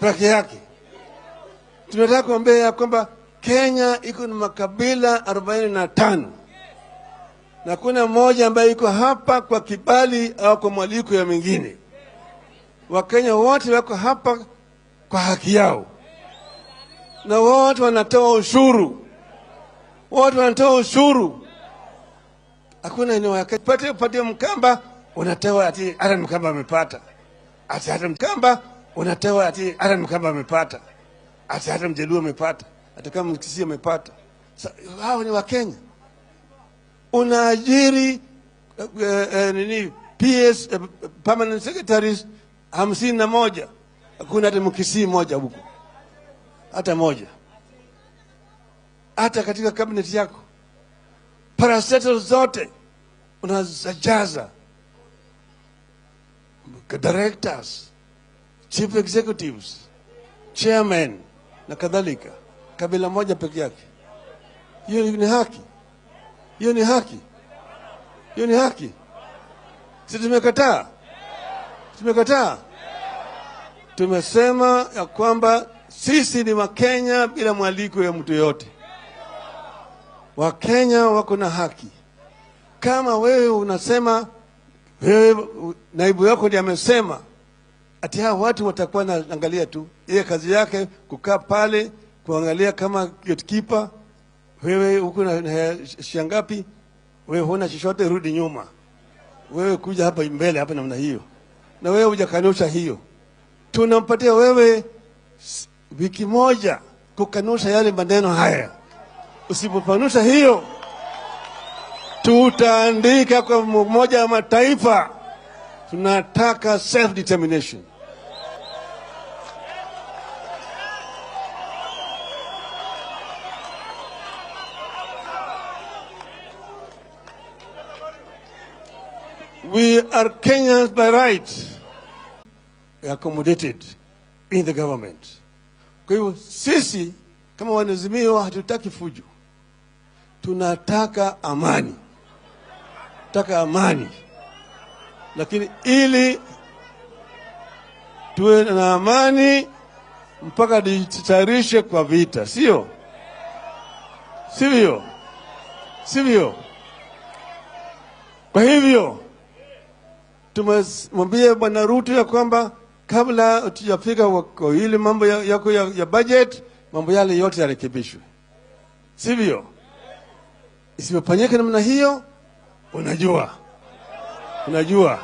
peke yake. Tunataka kuambia ya kwamba Kenya iko na makabila 45 na kuna mmoja ambaye iko hapa kwa kibali au kwa mwaliko ya mingine. Wakenya wote wako hapa kwa haki yao, na wote wanatoa ushuru, wote wanatoa ushuru. Hakuna eneo yake pate Mkamba unatoa ati hata Mkamba amepata, ati hata Mkamba unatoa ati hata Mkamba amepata, ati hata Mjaluo amepata, hata kama Mkisii amepata. Hao ni Wakenya. Unaajiri PS permanent secretaries 51, hakuna hata Mkisii moja huko, hata moja. Hata katika cabinet yako parastatal zote unazajaza directors, chief executives, chairman na kadhalika, kabila moja peke yake. Hiyo ni haki? Hiyo ni haki? Hiyo ni haki? Si tumekataa? Tumekataa. Tumesema ya kwamba sisi ni Wakenya bila mwaliko ya mtu yote. Wakenya wako na haki. Kama wewe unasema, wewe naibu yako ndiye amesema ati hao watu watakuwa naangalia tu, yeye kazi yake kukaa pale kuangalia kama gatekeeper, wewe uko na shangapi, wewe huna chochote, rudi nyuma. Wewe kuja hapa mbele hapa namna hiyo, na wewe hujakanusha hiyo. Tunampatia wewe wiki moja kukanusha yale maneno haya. Usipopanusha hiyo, tutaandika kwa Umoja wa Mataifa tunataka self determination. We are Kenyans by right. We are accommodated in the government. Kwa hivyo sisi kama Wanazimio hatutaki fujo. Tunataka amani. Tunataka amani. Lakini ili tuwe na amani mpaka tujitayarishe kwa vita, sio? Sivyo? Sivyo? Kwa hivyo tumemwambia Bwana Ruto ya kwamba kabla tujafika kwa ile mambo yako ya budget, mambo yale yote yarekebishwe. Sivyo? Isipofanyika namna hiyo, unajua. Unajua.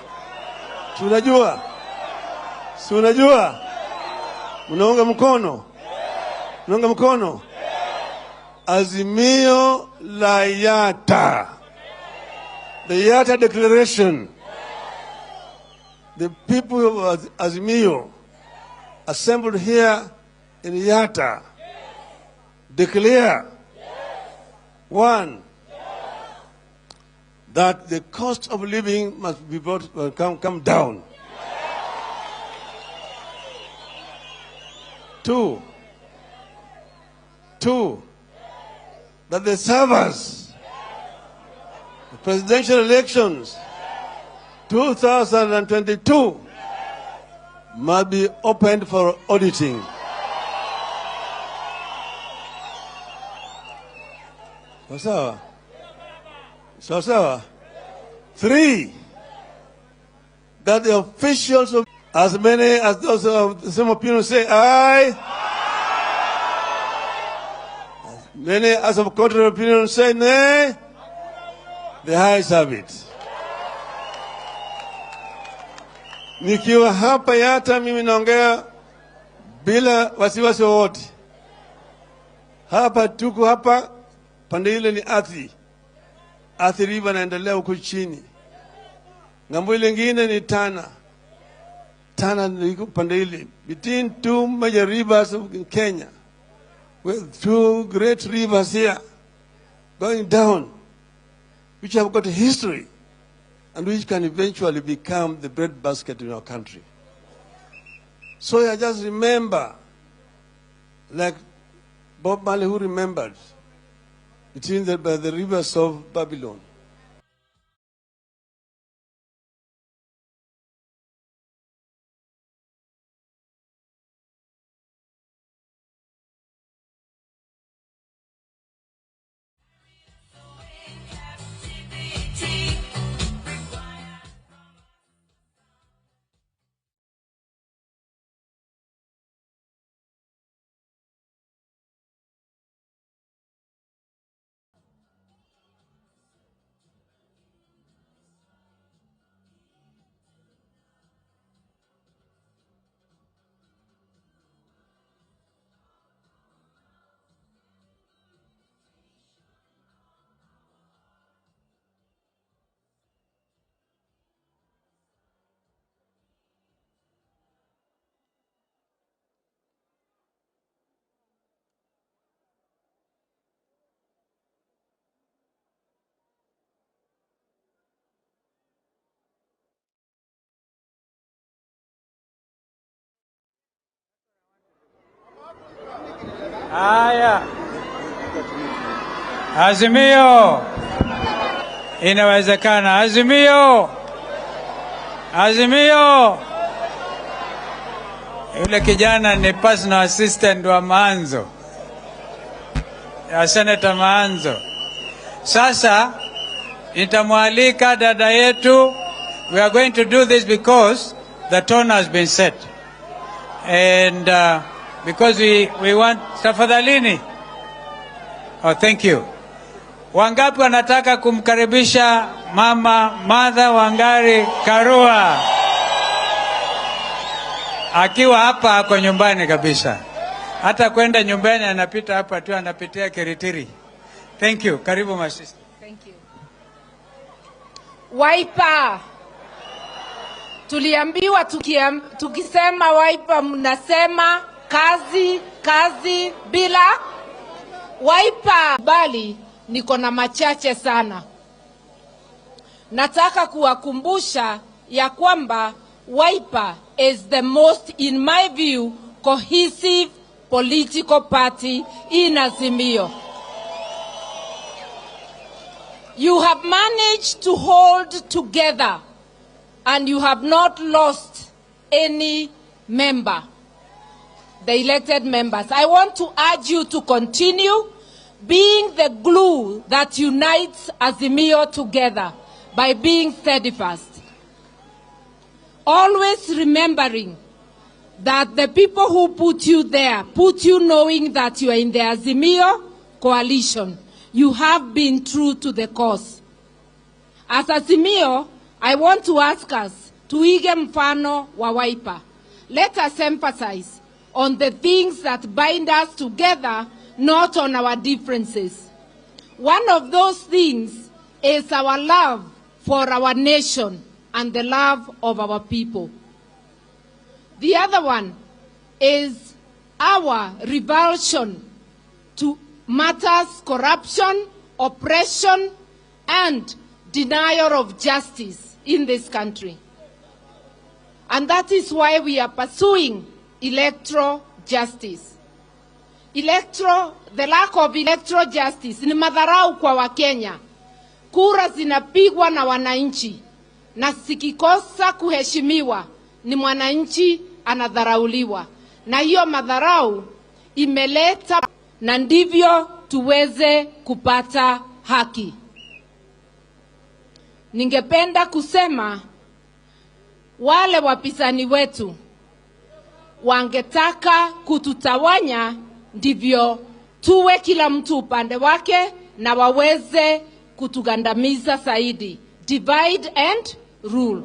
Si unajua? Si unajua? Unaunga mkono? Unaunga mkono? Azimio la Yata. The Yata Declaration. The people of Azimio assembled here in Yata declare, one, that the cost of living must be brought, come down. Two, that the servers, the presidential elections 2022 must be opened for auditing. Sawa? Sawa? 3, that the officials of, as many as those of some opinions say aye, as many as of contrary opinion say nay, the ayes have it. Nikiwa hapa Yata mimi naongea bila wasiwasi wowote. Hapa tuko hapa, pande ile ni Athi River naendelea huko chini. Ngambo ile nyingine ni Tana iko pande ile. Between two major rivers in Kenya, with two great rivers here going down, which have got a history and which can eventually become the breadbasket in our country. So I just remember, like Bob Marley who remembered, between the rivers of Babylon. Haya. Azimio. Inawezekana. Azimio. Azimio. Yule kijana ni personal assistant wa Maanzo. Ya Senator Maanzo. Sasa nitamwalika dada yetu. We are going to do this because the tone has been set. And because we want tafadhalini. Oh, thank you. Wangapi wanataka kumkaribisha Mama Martha Wangari Karua? Akiwa hapa ako nyumbani kabisa. Hata kwenda nyumbani anapita hapa tu, anapitia Kiritiri. Thank you. Karibu my sister. Thank you. Wiper. Tuliambiwa tukisema Wiper mnasema kazi, kazi bila Wiper. Bali niko na machache sana. Nataka kuwakumbusha ya kwamba Wiper is the most, in my view, cohesive political party in Azimio. You have managed to hold together and you have not lost any member, the elected members. I want to urge you to continue being the glue that unites Azimio together by being steadfast. Always remembering that the people who put you there, put you knowing that you are in the Azimio coalition. You have been true to the cause. As Azimio, I want to ask us, tuige mfano wa Wiper. Let us emphasize on the things that bind us together, not on our differences. One of those things is our love for our nation and the love of our people. The other one is our revulsion to matters corruption, oppression, and denial of justice in this country. And that is why we are pursuing electoral justice. The lack of electoral justice ni madharau kwa Wakenya. Kura zinapigwa na wananchi, na sikikosa kuheshimiwa ni mwananchi anadharauliwa. Na hiyo madharau imeleta, na ndivyo tuweze kupata haki. Ningependa kusema wale wapinzani wetu wangetaka kututawanya, ndivyo tuwe kila mtu upande wake na waweze kutugandamiza zaidi. Divide and rule.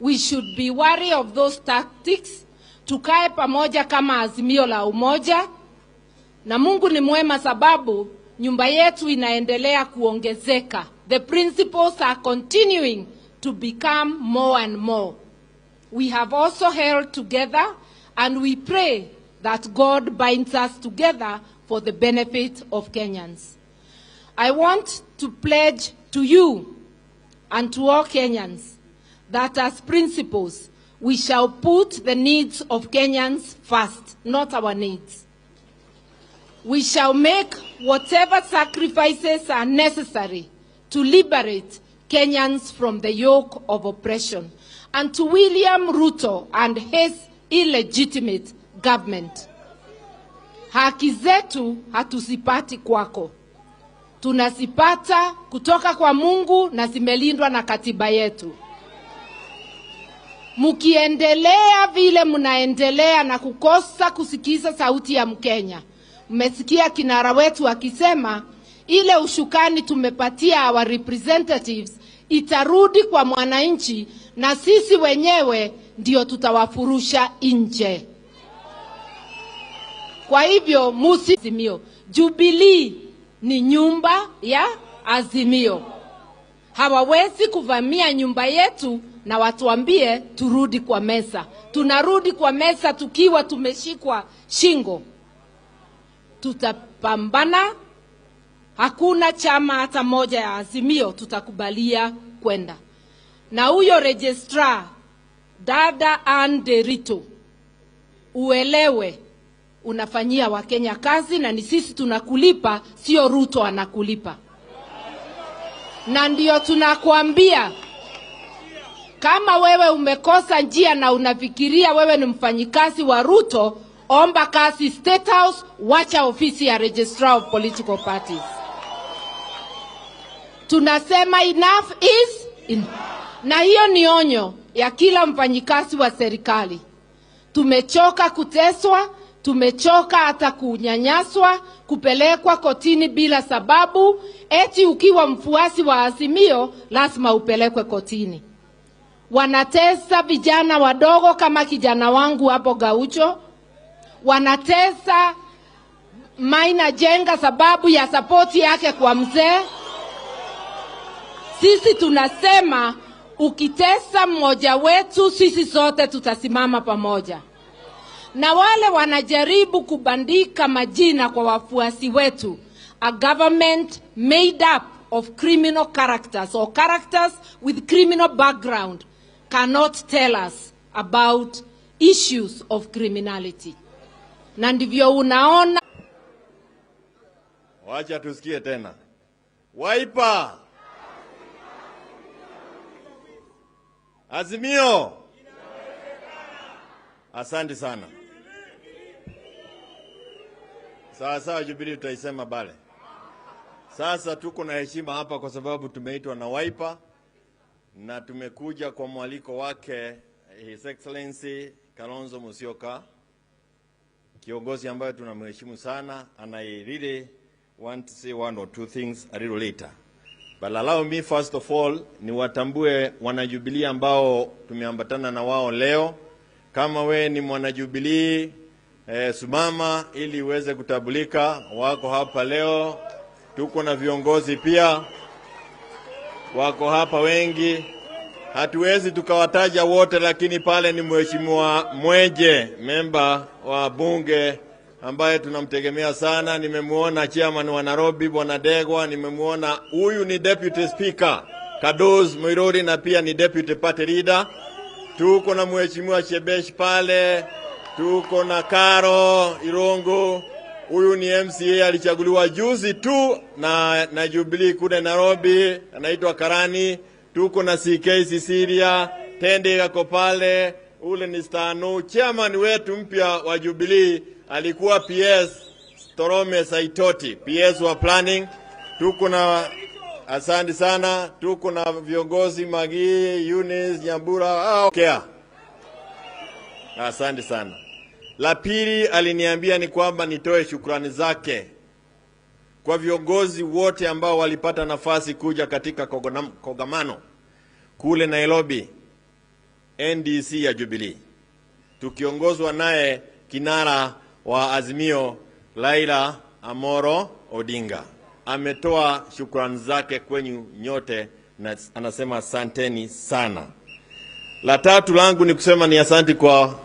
We should be wary of those tactics. Tukae pamoja kama Azimio la umoja. Na Mungu ni mwema sababu nyumba yetu inaendelea kuongezeka. The principles are continuing to become more and more. We have also held together, and we pray that God binds us together for the benefit of Kenyans. I want to pledge to you and to all Kenyans that as principles, we shall put the needs of Kenyans first, not our needs. We shall make whatever sacrifices are necessary to liberate Kenyans from the yoke of oppression. And to William Ruto and his illegitimate government, haki zetu hatusipati kwako. Tunasipata kutoka kwa Mungu na zimelindwa na katiba yetu. Mukiendelea vile munaendelea na kukosa kusikiza sauti ya Mkenya. Mmesikia kinara wetu akisema ile ushukani tumepatia our representatives itarudi kwa mwananchi, na sisi wenyewe ndio tutawafurusha nje. Kwa hivyo Azimio, Jubilee ni nyumba ya Azimio. Hawawezi kuvamia nyumba yetu na watuambie turudi kwa meza. Tunarudi kwa meza tukiwa tumeshikwa shingo. Tutapambana. Hakuna chama hata moja ya Azimio tutakubalia kwenda. Na huyo registrar, dada Anderito, uelewe unafanyia Wakenya kazi na ni sisi tunakulipa, sio Ruto anakulipa. Na ndio tunakuambia, kama wewe umekosa njia na unafikiria wewe ni mfanyikazi wa Ruto, omba kazi State House, wacha ofisi ya Registrar of Political Parties. Tunasema enough is enough. Na hiyo ni onyo ya kila mfanyikazi wa serikali. Tumechoka kuteswa, tumechoka hata kunyanyaswa, kupelekwa kotini bila sababu. Eti ukiwa mfuasi wa Azimio lazima upelekwe kotini. Wanatesa vijana wadogo kama kijana wangu hapo Gaucho. Wanatesa Maina Jenga sababu ya sapoti yake kwa mzee. Sisi tunasema ukitesa mmoja wetu, sisi sote tutasimama pamoja. Na wale wanajaribu kubandika majina kwa wafuasi wetu, a government made up of criminal characters or characters with criminal background cannot tell us about issues of criminality. Na ndivyo unaona. Wacha tusikie tena. Wiper. Azimio. Asante sana. Sawa Jubilee tutaisema bale. Sasa tuko na heshima hapa kwa sababu tumeitwa na Wiper na tumekuja kwa mwaliko wake His Excellency Kalonzo Musyoka, kiongozi ambaye tunamheshimu sana, and I really want to say one or two things a little later. But allow me first of all ni watambue wanajubilee ambao tumeambatana na wao leo. Kama we ni mwanajubilee, sumama ili uweze kutabulika, wako hapa leo. Tuko na viongozi pia wako hapa wengi. Hatuwezi tukawataja wote, lakini pale ni mheshimiwa Mweje, member wa bunge ambaye tunamtegemea sana. Nimemuona chairman wa Nairobi Bwana Degwa, nimemuona huyu ni deputy speaker Kadoz Moirori na pia ni deputy party leader. Tuko na mheshimiwa Shebesh pale, tuko na Karo Irongo, huyu ni MCA alichaguliwa juzi tu na Jubilee kule Nairobi, anaitwa Karani. Tuko na CK Sisiria, Tende yako pale, ule ni Stano. Chairman wetu mpya wa Jubilee alikuwa PS Torome Saitoti, PS wa planning. Tuko na asante sana, tuko na viongozi Magi, Eunice, Nyambura, okay. Asante sana. La pili aliniambia ni kwamba nitoe shukrani zake kwa viongozi wote ambao walipata nafasi kuja katika kongamano kule Nairobi, NDC ya Jubilee. Tukiongozwa naye kinara wa Azimio Raila Amoro Odinga. Ametoa shukrani zake kwenyu nyote na anasema asanteni sana. La tatu langu ni kusema ni asante kwa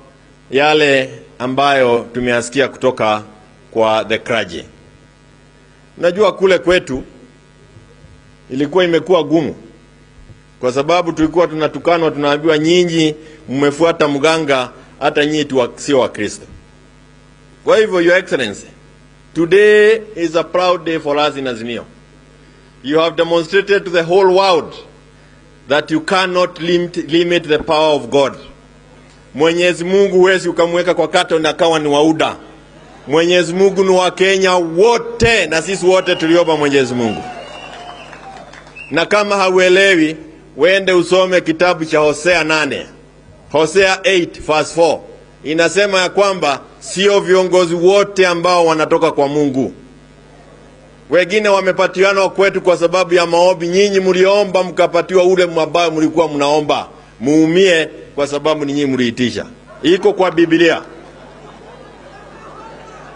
yale ambayo tumeasikia kutoka kwa the clergy. Najua kule kwetu ilikuwa imekuwa gumu kwa sababu tulikuwa tunatukanwa, tunaambiwa nyinyi mmefuata mganga, hata nyinyi tu sio wa Kristo. Kwa hivyo Your Excellency, today is a proud day for us in Azimio. You have demonstrated to the whole world that you cannot limit the power of God. Mwenyezi Mungu huwezi ukamweka kwa kato na kawa ni wauda. Mwenyezi Mungu ni wa Kenya wote na sisi wote tulioba Mwenyezi Mungu. Na kama hauelewi, wende usome kitabu cha Hosea 8. Hosea 8 verse 4. Inasema ya kwamba sio viongozi wote ambao wanatoka kwa Mungu. Wengine wamepatiwa kwetu kwa sababu ya maombi. Nyinyi mliomba mkapatiwa ule ambao mlikuwa mnaomba. Muumie kwa sababu nyinyi mliitisha. Iko kwa Biblia.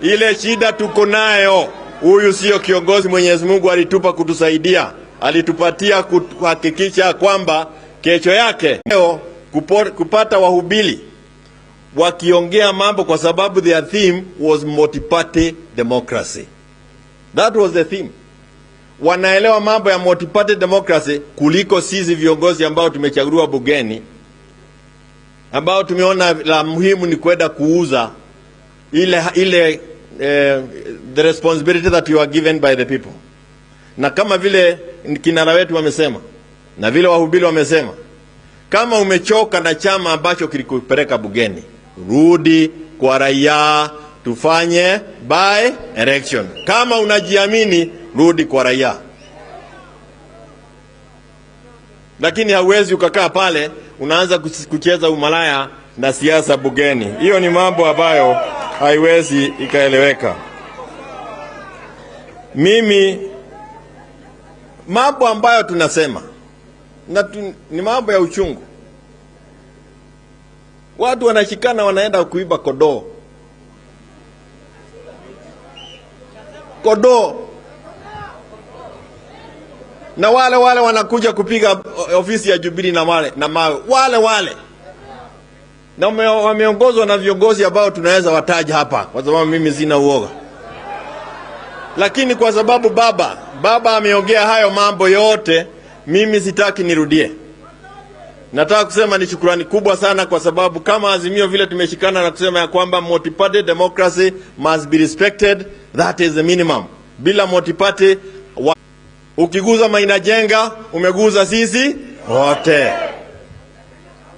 Ile shida tuko nayo, huyu sio kiongozi Mwenyezi Mungu alitupa kutusaidia. Alitupatia kuhakikisha kwamba kesho yake leo kupata wahubiri wakiongea mambo, kwa sababu their theme was multi-party democracy. That was the theme. Wanaelewa mambo ya multi-party democracy kuliko sisi viongozi ambao tumechaguliwa bungeni, ambao tumeona la muhimu ni kwenda kuuza the responsibility that you are given by the people. Na kama vile kinara wetu wamesema na vile wahubiri wamesema, kama umechoka na chama ambacho kilikupeleka bugeni, rudi kwa raia, tufanye by election. Kama unajiamini, rudi kwa raia. Lakini hauwezi ukakaa pale unaanza kucheza umalaya na siasa bugeni. Hiyo ni mambo ambayo haiwezi ikaeleweka. Mimi mambo ambayo tunasema ni mambo ya uchungu. Watu wanashikana wanaenda kuiba kodoo. Na wale wanakuja kupiga ofisi ya Jubilee na mawe. Wale. Na wameongozwa na viongozi ambao tunaweza wataja hapa kwa sababu mimi sina uoga. Lakini kwa sababu baba ameongea hayo mambo yote, mimi sitaki nirudie. Nataka kusema ni shukrani kubwa sana kwa sababu kama Azimio vile tumeshikana na kusema ya kwamba multi-party democracy must be respected, that is the minimum. Bila multi-party, ukiguza Maina Jenga, umeguza sisi wote.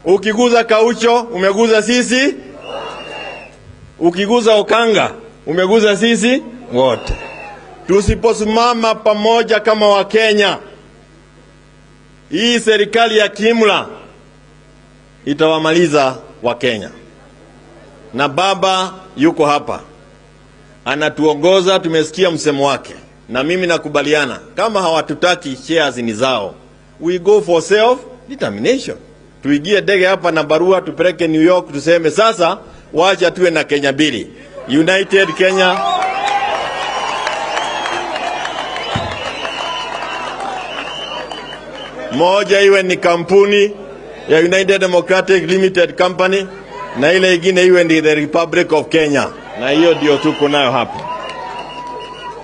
Ukiguza Kaucho, umeguza sisi. Ukiguza Okanga, umeguza sisi wote. Tusiposimama pamoja kama Wakenya, hii serikali ya kiimla itawamaliza Wakenya. Na baba yuko hapa, anatuongoza, tumesikia msemo wake. Na mimi nakubaliana, kama hawatutaki shares ni zao, we go for self determination. Tuigie ndege hapa na barua tupeleke New York, tuseme sasa wacha tuwe na Kenya mbili, United Kenya. Moja iwe ni kampuni ya United Democratic Limited Company na ile ingine iwe ni the Republic of Kenya. Na hiyo ndio tuko nayo hapa.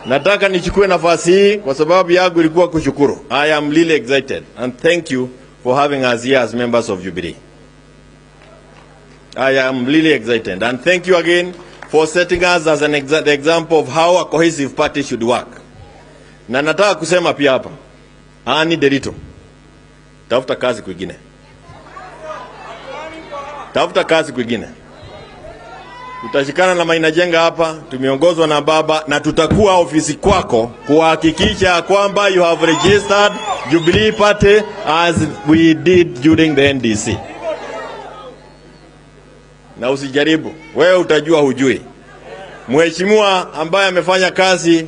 Nataka nichukue nafasi hii kwa sababu yangu ilikuwa kushukuru. I am really excited and thank you for having us here as members of Jubilee. I am really excited and thank you again for setting us as the example of how a cohesive party should work. Na nataka kusema pia hapa, Ani Derito, tafuta kazi kwingine. Tafuta kazi kwingine. Tutashikana na Maina Jenga hapa, tumeongozwa na baba, na tutakuwa ofisi kwako kuhakikisha kwamba you have registered Jubilee Party as we did during the NDC. Na usijaribu, wewe utajua hujui. Mheshimiwa ambaye amefanya kazi.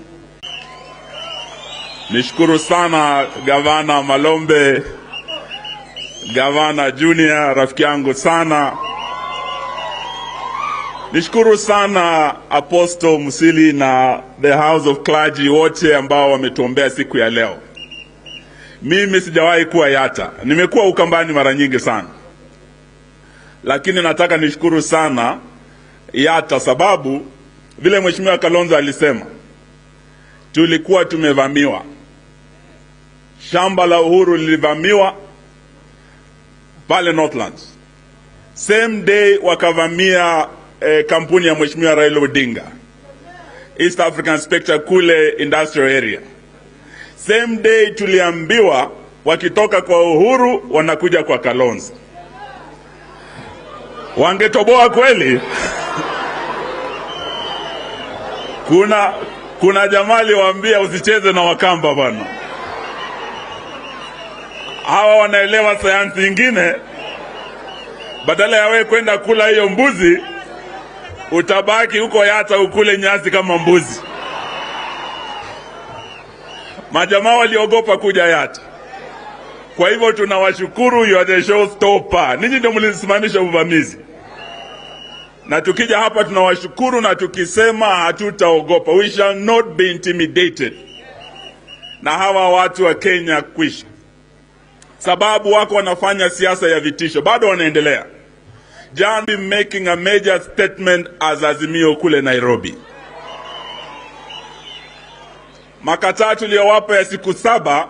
Nishukuru sana Gavana Malombe, Gavana Junior, rafiki yangu sana. Nishukuru sana Apostle Musili na the House of Clergy wote ambao wametuombea siku ya leo. Mimi sijawahi kuwa Yata. Nimekuwa Ukambani mara nyingi sana. Lakini nataka nishukuru sana Yata sababu vile Mheshimiwa Kalonzo alisema, tulikuwa tumevamiwa. Shamba la Uhuru lilivamiwa pale Northlands. Same day wakavamia kampuni ya Mheshimiwa Raila Odinga, East African Spectre kule industrial area. Same day tuliambiwa wakitoka kwa Uhuru wanakuja kwa Kalonzo. Wangetoboa kweli? Kuna jamali waambia usicheze na Wakamba bwana. Hawa wanaelewa sayansi nyingine. Badala ya wewe kwenda kula hiyo mbuzi, utabaki huko Yata ukule nyasi kama mbuzi. Majamaa waliogopa kuja Yata. Kwa hivyo tunawashukuru, you are the showstopper. Ninyi ndio mlisimamisha uvamizi. Na tukija hapa tunawashukuru na tukisema hatutaogopa. We shall not be intimidated. Na hawa watu wa Kenya kwisha. Sababu wako wanafanya siasa ya vitisho. Bado wanaendelea. Jana be making a major statement as Azimio kule Nairobi. Makataa tuliyowapa ya siku 7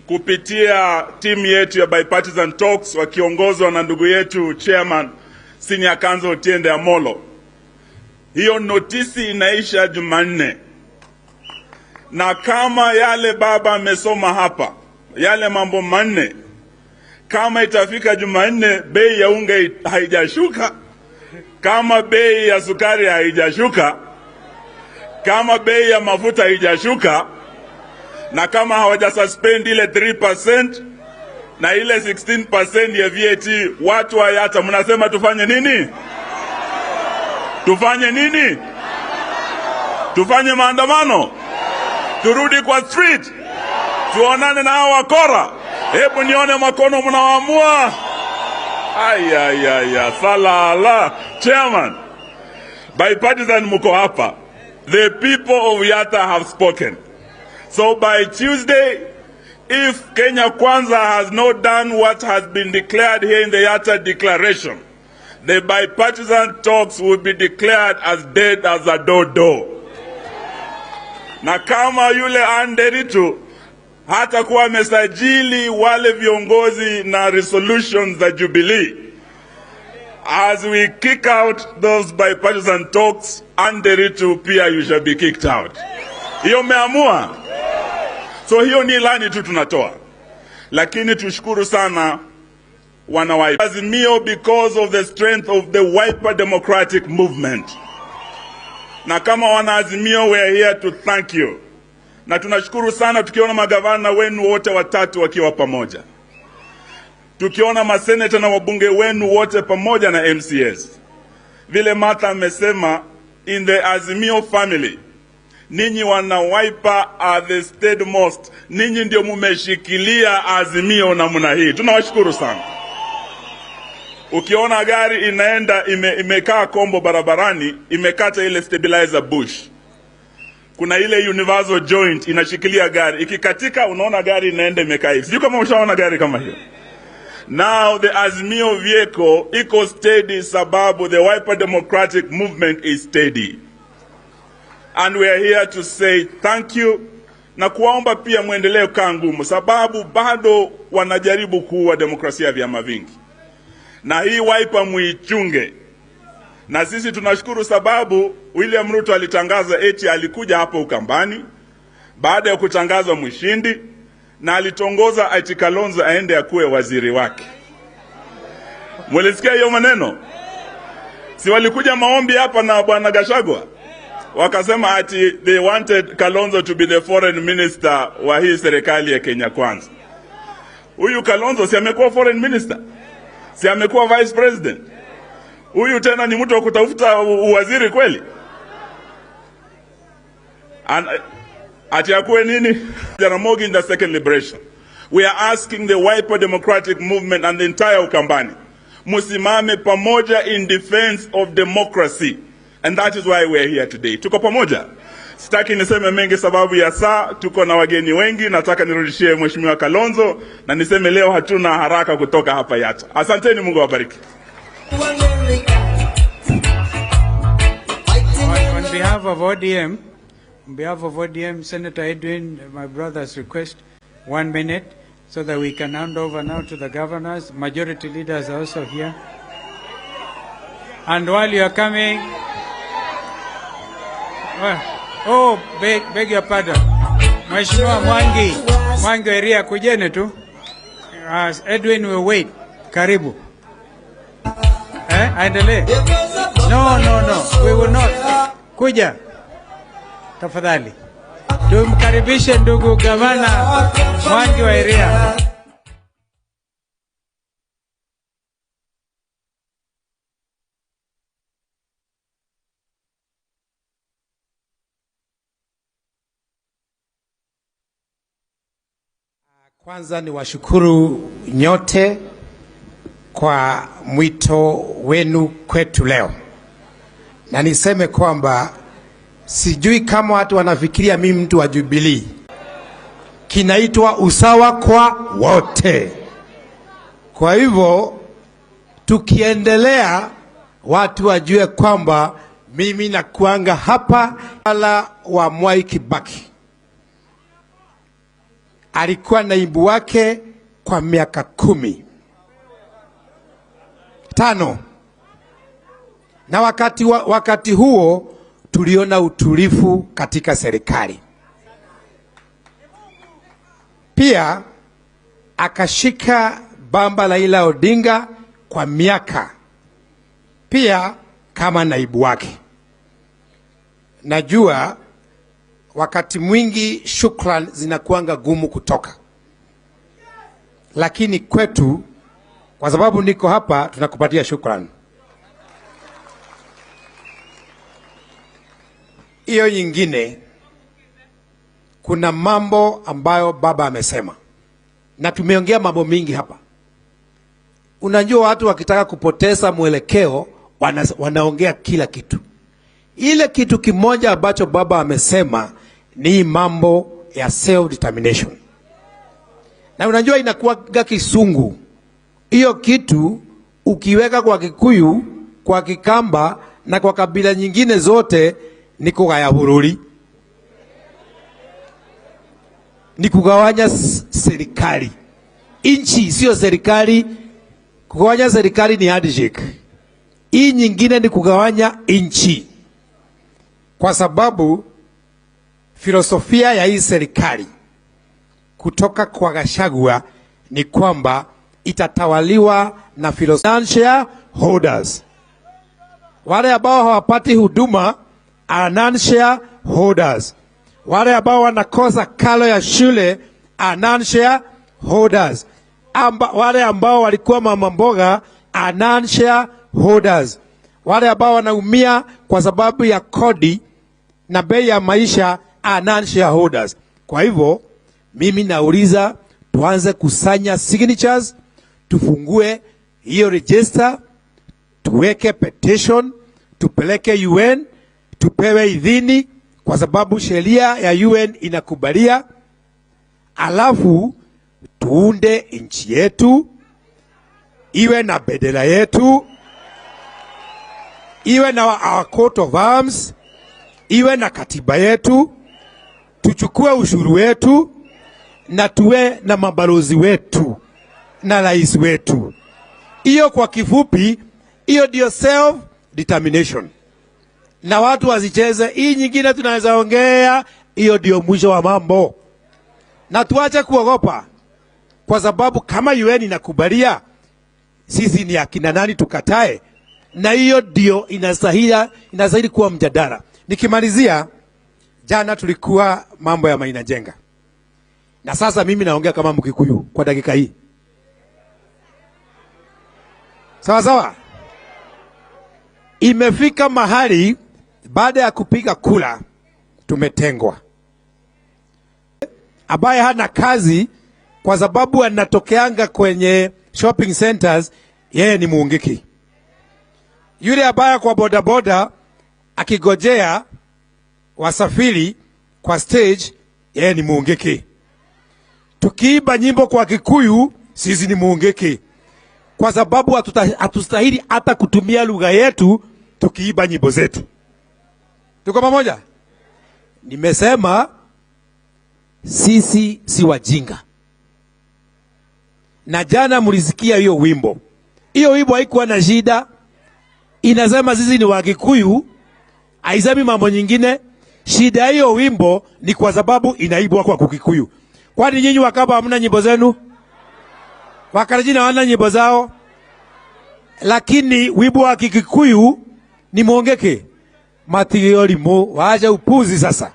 kupitia timu yetu ya bipartisan talks wakiongozwa na ndugu yetu chairman Senior Counsel Otiende Amolo. Hiyo notisi inaisha Jumanne. Na kama yale baba amesoma hapa, yale mambo manne, kama itafika Jumanne bei ya unga haijashuka, kama bei ya sukari haijashuka, kama bei ya mafuta haijashuka, na kama hawajasuspend ile 3% na ile 16% ya VAT, watu wa Yatta mnasema tufanye nini? Tufanye nini? Tufanye maandamano? Turudi kwa street? Tuonane na hawa wakora? Hebu nione makono mnawaamua. Ay, salala. Chairman, bipartisan mko hapa. The people of Yatta have spoken. So by Tuesday, if Kenya Kwanza has not done what has been declared here in the Yatta declaration, the bipartisan talks will be declared as dead as a dodo. Na kama yule Anderito hata kuwa mesajili wale viongozi na resolutions za Jubilee, as we kick out those bipartisan talks, Anderito pia you shall be kicked out. Hiyo meamua. So hiyo ni ilani tu tunatoa. Lakini tushukuru sana wana Wiper Azimio because of the strength of the Wiper democratic movement. Na kama wana Azimio, we are here to thank you. Na tunashukuru sana tukiona magavana wenu wote watatu wakiwa pamoja. Tukiona maseneta na wabunge wenu wote pamoja na MCS. Vile Martha amesema, in the Azimio family, ninyi wana Wiper are the steadmost. Ninyi ndio mumeshikilia Azimio namna hii. Tunawashukuru sana. Ukiona gari inaenda imekaa kombo barabarani, imekata ile stabilizer bush. Kuna ile universal joint inashikilia gari. Ikikatika unaona gari inaenda imekaa hivi. Sijui kama ushaona gari kama hiyo. Now the Azimio vehicle iko steady sababu the Wiper democratic movement is steady. And we are here to say thank you na kuomba pia muendelee kukaa ngumu sababu bado wanajaribu kuua demokrasia ya vyama vingi. Na hii Wiper muichunge. Na sisi tunashukuru sababu William Ruto alitangaza eti alikuja hapo Ukambani baada ya kutangazwa mshindi na alitongoza ati Kalonzo aende akuwe waziri wake. Mulisikia hiyo maneno? Si walikuja maombi hapa na bwana Gachagua? Wakasema ati they wanted Kalonzo to be the foreign minister wa hii serikali ya Kenya Kwanza. Huyu Kalonzo si amekuwa foreign minister? Si amekuwa vice president? Huyu tena ni mtu wa kutafuta uwaziri kweli? Ati akuwe nini? Jaramogi in the second liberation. We are asking the Wiper democratic movement and the entire Ukambani, musimame pamoja in defense of democracy. And that is why we are here today. Tuko pamoja. Sitaki niseme mengi sababu ya saa, tuko na wageni wengi, nataka nirudishie Mheshimiwa Kalonzo na niseme leo hatuna haraka kutoka hapa Yatta. Asanteni, Mungu awabariki. On behalf of ODM, Senator Edwin, my brother's request, 1 minute, so that we can hand over now to the governors. Majority leaders are also here. And while you are coming, beg your pardon. Mheshimiwa Mwangi area kujene tu. Edwin will wait. Karibu. Aendelee. No. We will not. Kuja. Tafadhali. Tumkaribishe ndugu gavana Mwangi wa area. Kwanza ni washukuru nyote kwa mwito wenu kwetu leo. Na niseme kwamba sijui kama watu wanafikiria mimi mtu wa Jubilee. Kinaitwa usawa kwa wote. Kwa hivyo tukiendelea watu wajue kwamba mimi nakuanga hapa ala wa Mwai Kibaki. Alikuwa naibu wake kwa miaka 15. Na wakati huo tuliona utulivu katika serikali. Pia akashika bamba Raila Odinga kwa miaka, pia kama naibu wake. Najua wakati mwingi shukran zinakuanga gumu kutoka, lakini kwetu, kwa sababu niko hapa, tunakupatia shukran. Hiyo nyingine, kuna mambo ambayo baba amesema na tumeongea mambo mingi hapa. Unajua watu wakitaka kupoteza mwelekeo wanaongea kila kitu. Ile kitu kimoja ambacho baba amesema ni mambo ya self determination. Na unajua inakuwa kisungu. Hiyo kitu ukiweka kwa Kikuyu, kwa Kikamba na kwa kabila nyingine zote ni kugaya bururi. Ni kugawanya serikali. Inchi sio serikali. Kugawanya serikali ni handshake. Hii nyingine ni kugawanya inchi. Kwa sababu filosofia ya hii serikali kutoka kwa Gachagua ni kwamba itatawaliwa na financial holders. Wale ambao hawapati huduma are non-share holders. Wale ambao wanakosa karo ya shule are non-share holders. Wale ambao walikuwa mama mboga are non-share holders. Wale ambao wanaumia kwa sababu ya kodi na bei ya maisha are non-share holders. Kwa hivyo mimi nauliza tuanze kusanya signatures, tufungue hiyo register, tuweke petition, tupeleke UN, tupewe idhini kwa sababu sheria ya UN inakubalia. Alafu tuunde nchi yetu, iwe na bendera yetu, iwe na our coat of arms, iwe na katiba yetu, tuchukue ushuru wetu na tuwe na mabalozi wetu na rais wetu. Hiyo kwa kifupi, hiyo ndio self determination. Na watu wazicheze hii nyingine tunaweza ongea, hiyo ndio mwisho wa mambo. Na tuache kuogopa, kwa sababu kama UN inakubalia, sisi ni akina nani tukatae? Na hiyo ndio inastahili kuwa mjadala. Nikimalizia, jana tulikuwa mambo ya Maina Jenga. Na sasa mimi naongea kama Mkikuyu kwa dakika hii. Sawa sawa? Imefika mahali baada ya kupiga kula tumetengwa. Ambaye hana kazi kwa sababu anatokeanga kwenye shopping centers, yeye ni muungiki. Yule ambaye kwa bodaboda akigojea wasafiri kwa stage, yeye ni muungiki. Tukiimba nyimbo kwa Kikuyu, sisi ni muungiki. Kwa sababu hatustahili hata kutumia lugha yetu tukiimba nyimbo zetu. Tuko pamoja? Nimesema sisi si wajinga. Na jana mlisikia hiyo wimbo. Hiyo wimbo haikuwa na shida. Inasema sisi ni Wakikuyu, haisemi mambo nyingine. Shida hiyo wimbo ni kwa sababu inaibwa kwa Kikuyu. Kwani nyinyi Wakamba hamna nyimbo zenu? Wakalenjin hawana nyimbo zao? Lakini wimbo wa Kikuyu ni muongeke. Matiori mo, waacha upuzi sasa.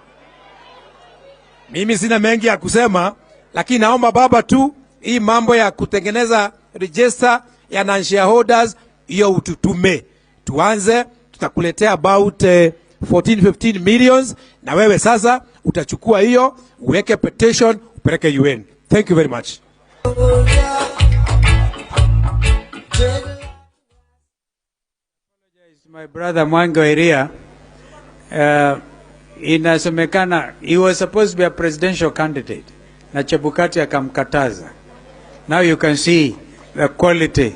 Mimi sina mengi ya kusema, lakini naomba baba tu, hii mambo ya kutengeneza register ya non-shareholders, hiyo ututume. Tuanze, tutakuletea about 14-15 millions, na wewe sasa utachukua hiyo, uweke petition, upeleke UN. Thank you very much. My brother Mwangi wa Iria, inasemekana he was supposed to be a presidential candidate na Chebukati akamkataza. Now you can see the quality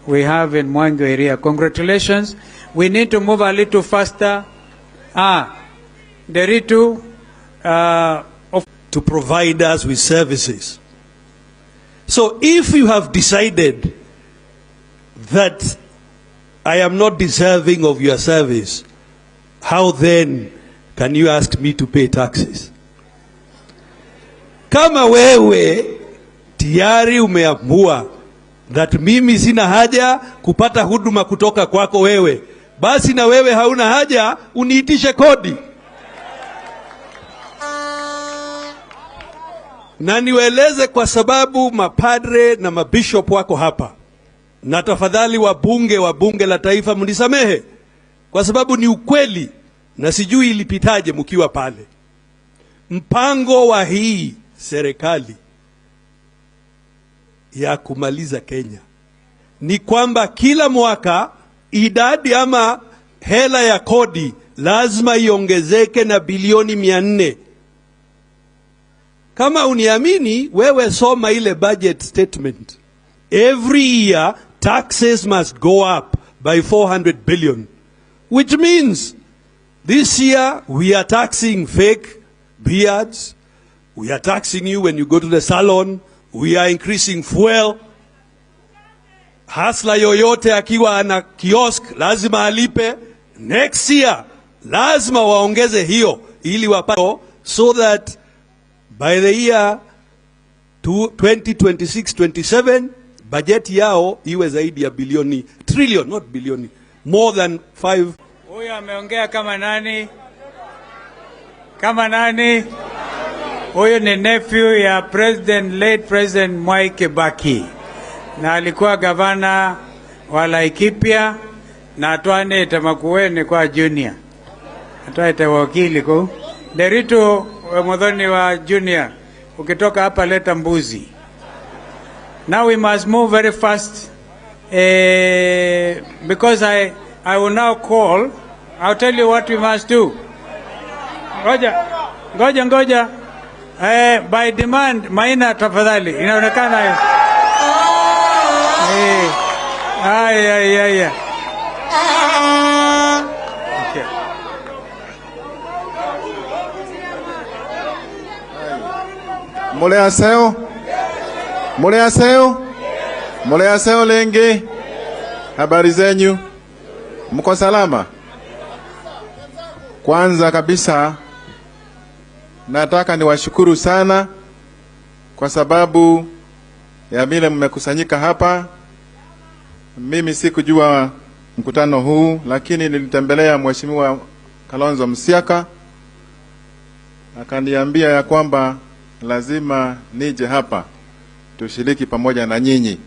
we have in Mwangi wa Iria. Congratulations. We need to move a little faster. Deritu to provide us with services. So if you have decided that I am not deserving of your service, how then can you ask me to pay taxes? Kama wewe tayari umeamua that mimi sina haja kupata huduma kutoka kwako wewe, basi na wewe hauna haja uniitishe kodi. Na niwaeleze kwa sababu mapadre na mabishop wako hapa. Na tafadhali wa bunge la taifa mnisamehe, kwa sababu ni ukweli na sijui ilipitaje mkiwa pale. Mpango wa hii serikali ya kumaliza Kenya ni kwamba kila mwaka idadi ama hela ya kodi lazima iongezeke na bilioni 400. Kama uniamini, wewe soma ile budget statement. Every year taxes must go up by 400 billion, which means this year we are taxing fake beards, we are taxing you when you go to the salon, we are increasing fuel. Hasla yoyote akiwa ana kiosk lazima alipe. Next year lazima waongeze hiyo ili wapate, so that by the year 2026-27 budget yao iwe zaidi ya bilioni, trillion, not bilioni, more than 5. Huyu ameongea kama nani? Kama nani? Huyu ni nephew ya late President Mwai Kibaki, na alikuwa gavana wa Laikipia, na atwane tamakuweni kwa junior. Atwaite wakili ko. Derito Modhoni wa junior, ukitoka hapa leta mbuzi. Now we must move very fast, because I will now call. I'll tell you what we must do. Ngoja. By demand, Maina tafadhali. Inaonekana. Ay. Okay. Mulea lenge. Habari zenyu? Mko salama? Kwanza kabisa nataka niwashukuru sana kwa sababu ya vile mmekusanyika hapa. Mimi sikujua mkutano huu, lakini nilitembelea Mheshimiwa Kalonzo Musyoka, akaniambia ya kwamba lazima nije hapa tushiriki pamoja na nyinyi.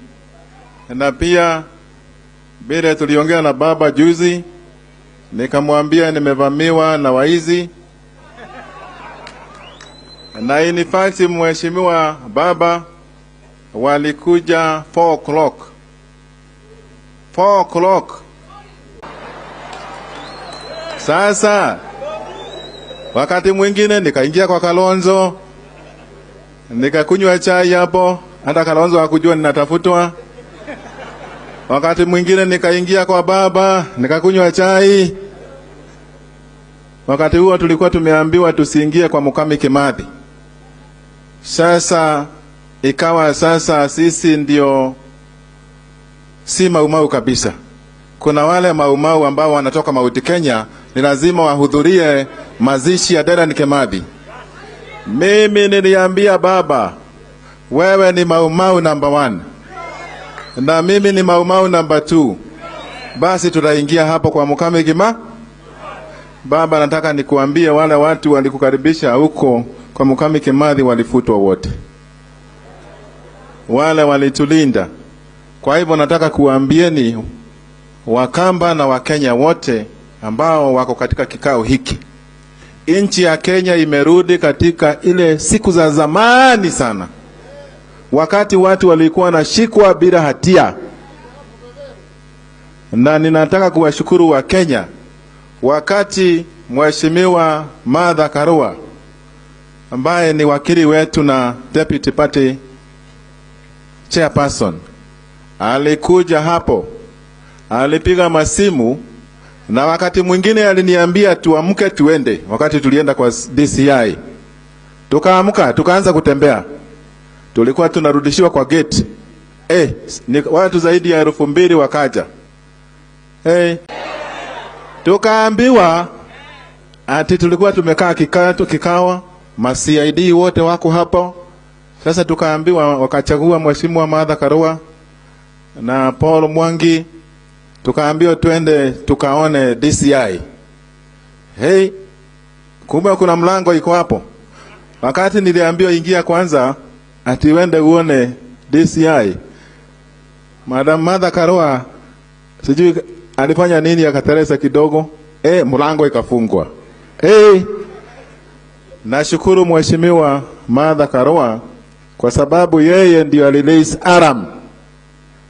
Na pia bila tuliongea na baba juzi, nikamwambia nimevamiwa na waizi. Na in fact Mheshimiwa baba walikuja 4 o'clock. Sasa wakati mwingine nikaingia kwa Kalonzo, nikakunywa chai hapo, hata Kalonzo hakujua ninatafutwa. Wakati mwingine nikaingia kwa baba, nikakunywa chai. Wakati huo tulikuwa tumeambiwa tusiingie kwa Mukami Kimathi. Sasa ikawa sasa sisi ndio si maumau kabisa. Kuna wale maumau ambao wanatoka Mount Kenya, ni lazima wahudhurie mazishi ya Dedan Kimathi. Mimi niliambia baba, wewe ni maumau number 1 na mimi ni maumau number 2. Basi tutaingia hapo kwa Mukami Kimathi. Baba, nataka nikuambie wale watu walikukaribisha huko kwa Mukami Kimathi walifutwa wote. Wale walitulinda. Kwa hivyo nataka kuambieni Wakamba na Wakenya wote ambao wako katika kikao hiki. Nchi ya Kenya imerudi katika ile siku za zamani sana, wakati watu walikuwa wanashikwa bila hatia. Na ninataka kuwashukuru wa Kenya wakati Mheshimiwa Martha Karua ambaye ni wakili wetu na deputy party chairperson alikuja hapo, alipiga masimu, na wakati mwingine aliniambia tuamke tuende. Wakati tulienda kwa DCI tukaamka tukaanza kutembea, tulikuwa tunarudishiwa kwa gate. Ni watu zaidi ya 2,000 wakaja. Hey. Tukaambiwa ati tulikuwa tumekaa kikawa, ma CID wote wako hapo. Sasa tukaambiwa wakachagua Mheshimiwa Martha Karua na Paul Mwangi, tukaambiwa twende tukaone DCI. Hey, kumbe kuna mlango iko hapo. Wakati niliambiwa ingia kwanza ati wende uone DCI, Madam Martha Karua sijui alifanya nini, akateresa kidogo, mlango ikafungwa. Nashukuru Mheshimiwa Martha Karua kwa sababu yeye ndio alilace alarm.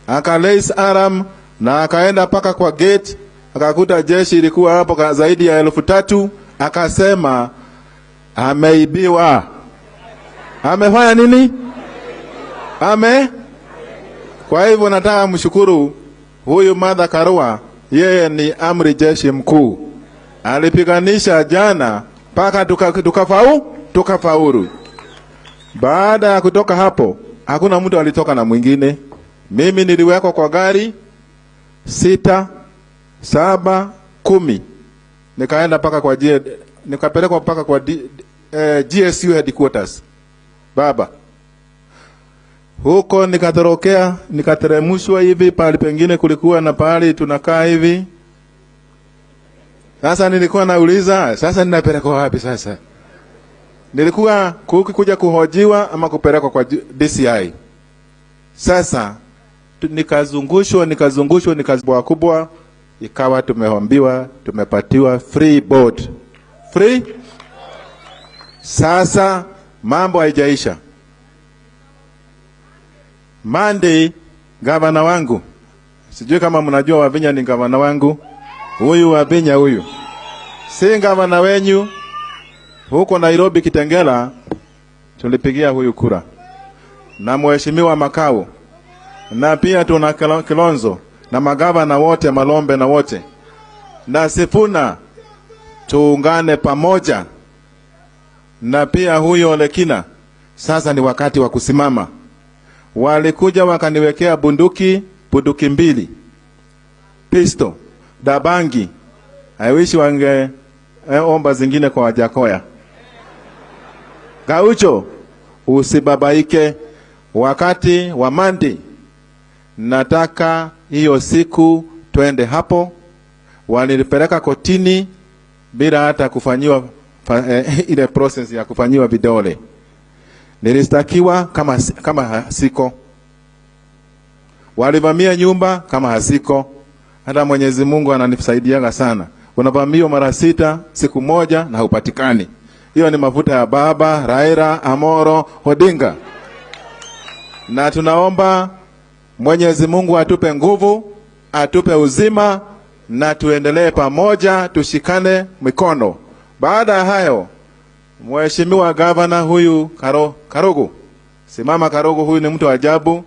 Akalace alarm na akaenda paka kwa gate, akakuta jeshi ilikuwa hapo zaidi ya 3,000, akasema ameibiwa. Amefanya nini? Kwa hivyo nataka mshukuru huyu Martha Karua, yeye ni amri jeshi mkuu. Alipiganisha jana paka tukafaulu. Baada ya kutoka hapo, hakuna mtu alitoka na mwingine. Mimi niliwekwa kwa gari 6, 7, 10. Nikaenda paka nikapelekwa paka kwa GSU headquarters. Baba. Huko nikatorokea, nikateremushwa hivi, pali pengine kulikuwa na pali tunakaa hivi. Sasa nilikuwa nauliza, sasa ninapelekwa wapi sasa? Nilikuwa kuja kuhojiwa ama kupelekwa kwa DCI. Sasa nikazungushwa kubwa, ikawa tumeambiwa tumepatiwa free board. Free? Sasa mambo haijaisha. Monday, gavana wangu, sijui kama mnajua Wavinya ni gavana wangu, huyu Wavinya huyu, si gavana wenyu. Huko Nairobi Kitengela tulipigia huyu kura, na Mheshimiwa Makau, na pia tuna Kilonzo na magavana wote, Malombe na wote, na Sifuna, tuungane pamoja, na pia huyo Lekina. Sasa ni wakati wa kusimama. Walikuja wakaniwekea bunduki 2, pisto, dabangi. I wish wange omba zingine kwa Wajakoya. Gaucho, usibabaike. Wakati wa Monday, nataka hiyo siku twende hapo. Walipeleka kotini bila hata kufanyiwa ile process ya kufanyiwa vidole. Nilistakiwa kama hasiko. Walivamia nyumba kama hasiko. Hata Mwenyezi Mungu ananisaidiaga sana. Unavamiwa mara 6 siku moja na hupatikani. Hiyo ni mafuta ya baba Raila Amoro Odinga. Na tunaomba Mwenyezi Mungu atupe nguvu, atupe uzima, na tuendelee pamoja, tushikane mikono. Baada ya hayo, Mheshimiwa Gavana huyu Karugu, simama Karugu, huyu ni mtu ajabu.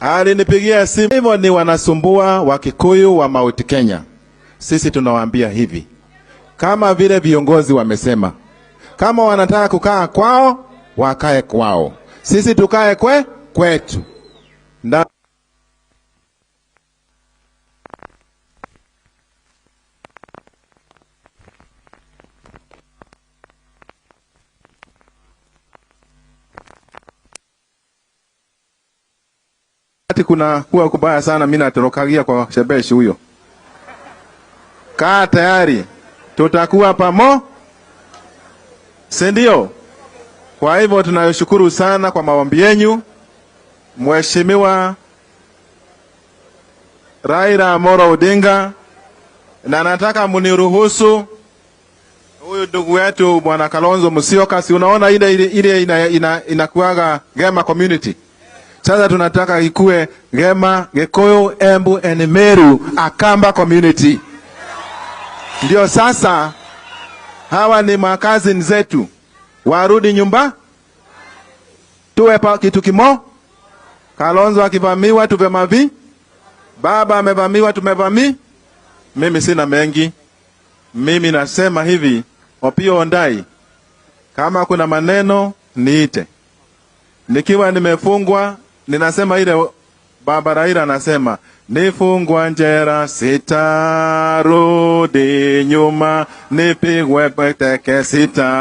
Alinipigia simu. Hivyo ni wanasumbua Wakikuyu wa Mount Kenya. Sisi tunawaambia hivi, kama vile viongozi wamesema, kama wanataka kukaa kwao, wakae kwao. Sisi tukae kwetu. Kuna kuwa kubaya sana, mimi natorokagia kwa shebeshi huyo. Kaa tayari, tutakuwa si ndio? Kwa hivyo tunashukuru sana kwa maombi yenu. Mheshimiwa Raila Amolo Odinga, na nataka muniruhusu huyu ndugu wetu Bwana Kalonzo Musyoka, si unaona ile inakuaga Gema community. Sasa tunataka ikue Gema, Gikuyu, Embu and Meru Akamba community. Ndio sasa hawa ni makazi zetu. Warudi nyumba, tuwe kitu kimo. Kalonzo akivamiwa tuvemavi, baba amevamiwa tumevami. Mimi sina mengi. Mimi nasema hivi, Opiyo Ondai, kama kuna maneno niite. Nikiwa nimefungwa, ninasema ile baba Raila anasema, nifungwa njera, sitarudi nyuma, nipigwe teke, sitarudi.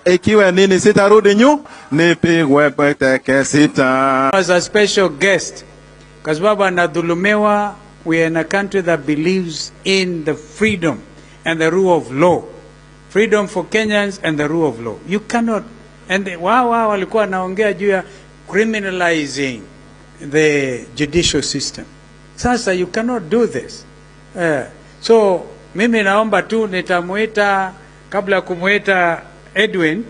Ikiwa nini sitarudi nyuma, nipigwe teke, sitarudi. As a special guest, kwa sababu anadhulumiwa. We are in a country that believes in the freedom and the rule of law. Freedom for Kenyans and the rule of law. You cannot, and wao walikuwa wanaongea juu ya criminalizing the judicial system. Sasa you cannot do this. So mimi naomba tu nitamuita, kabla kumuita Edwin,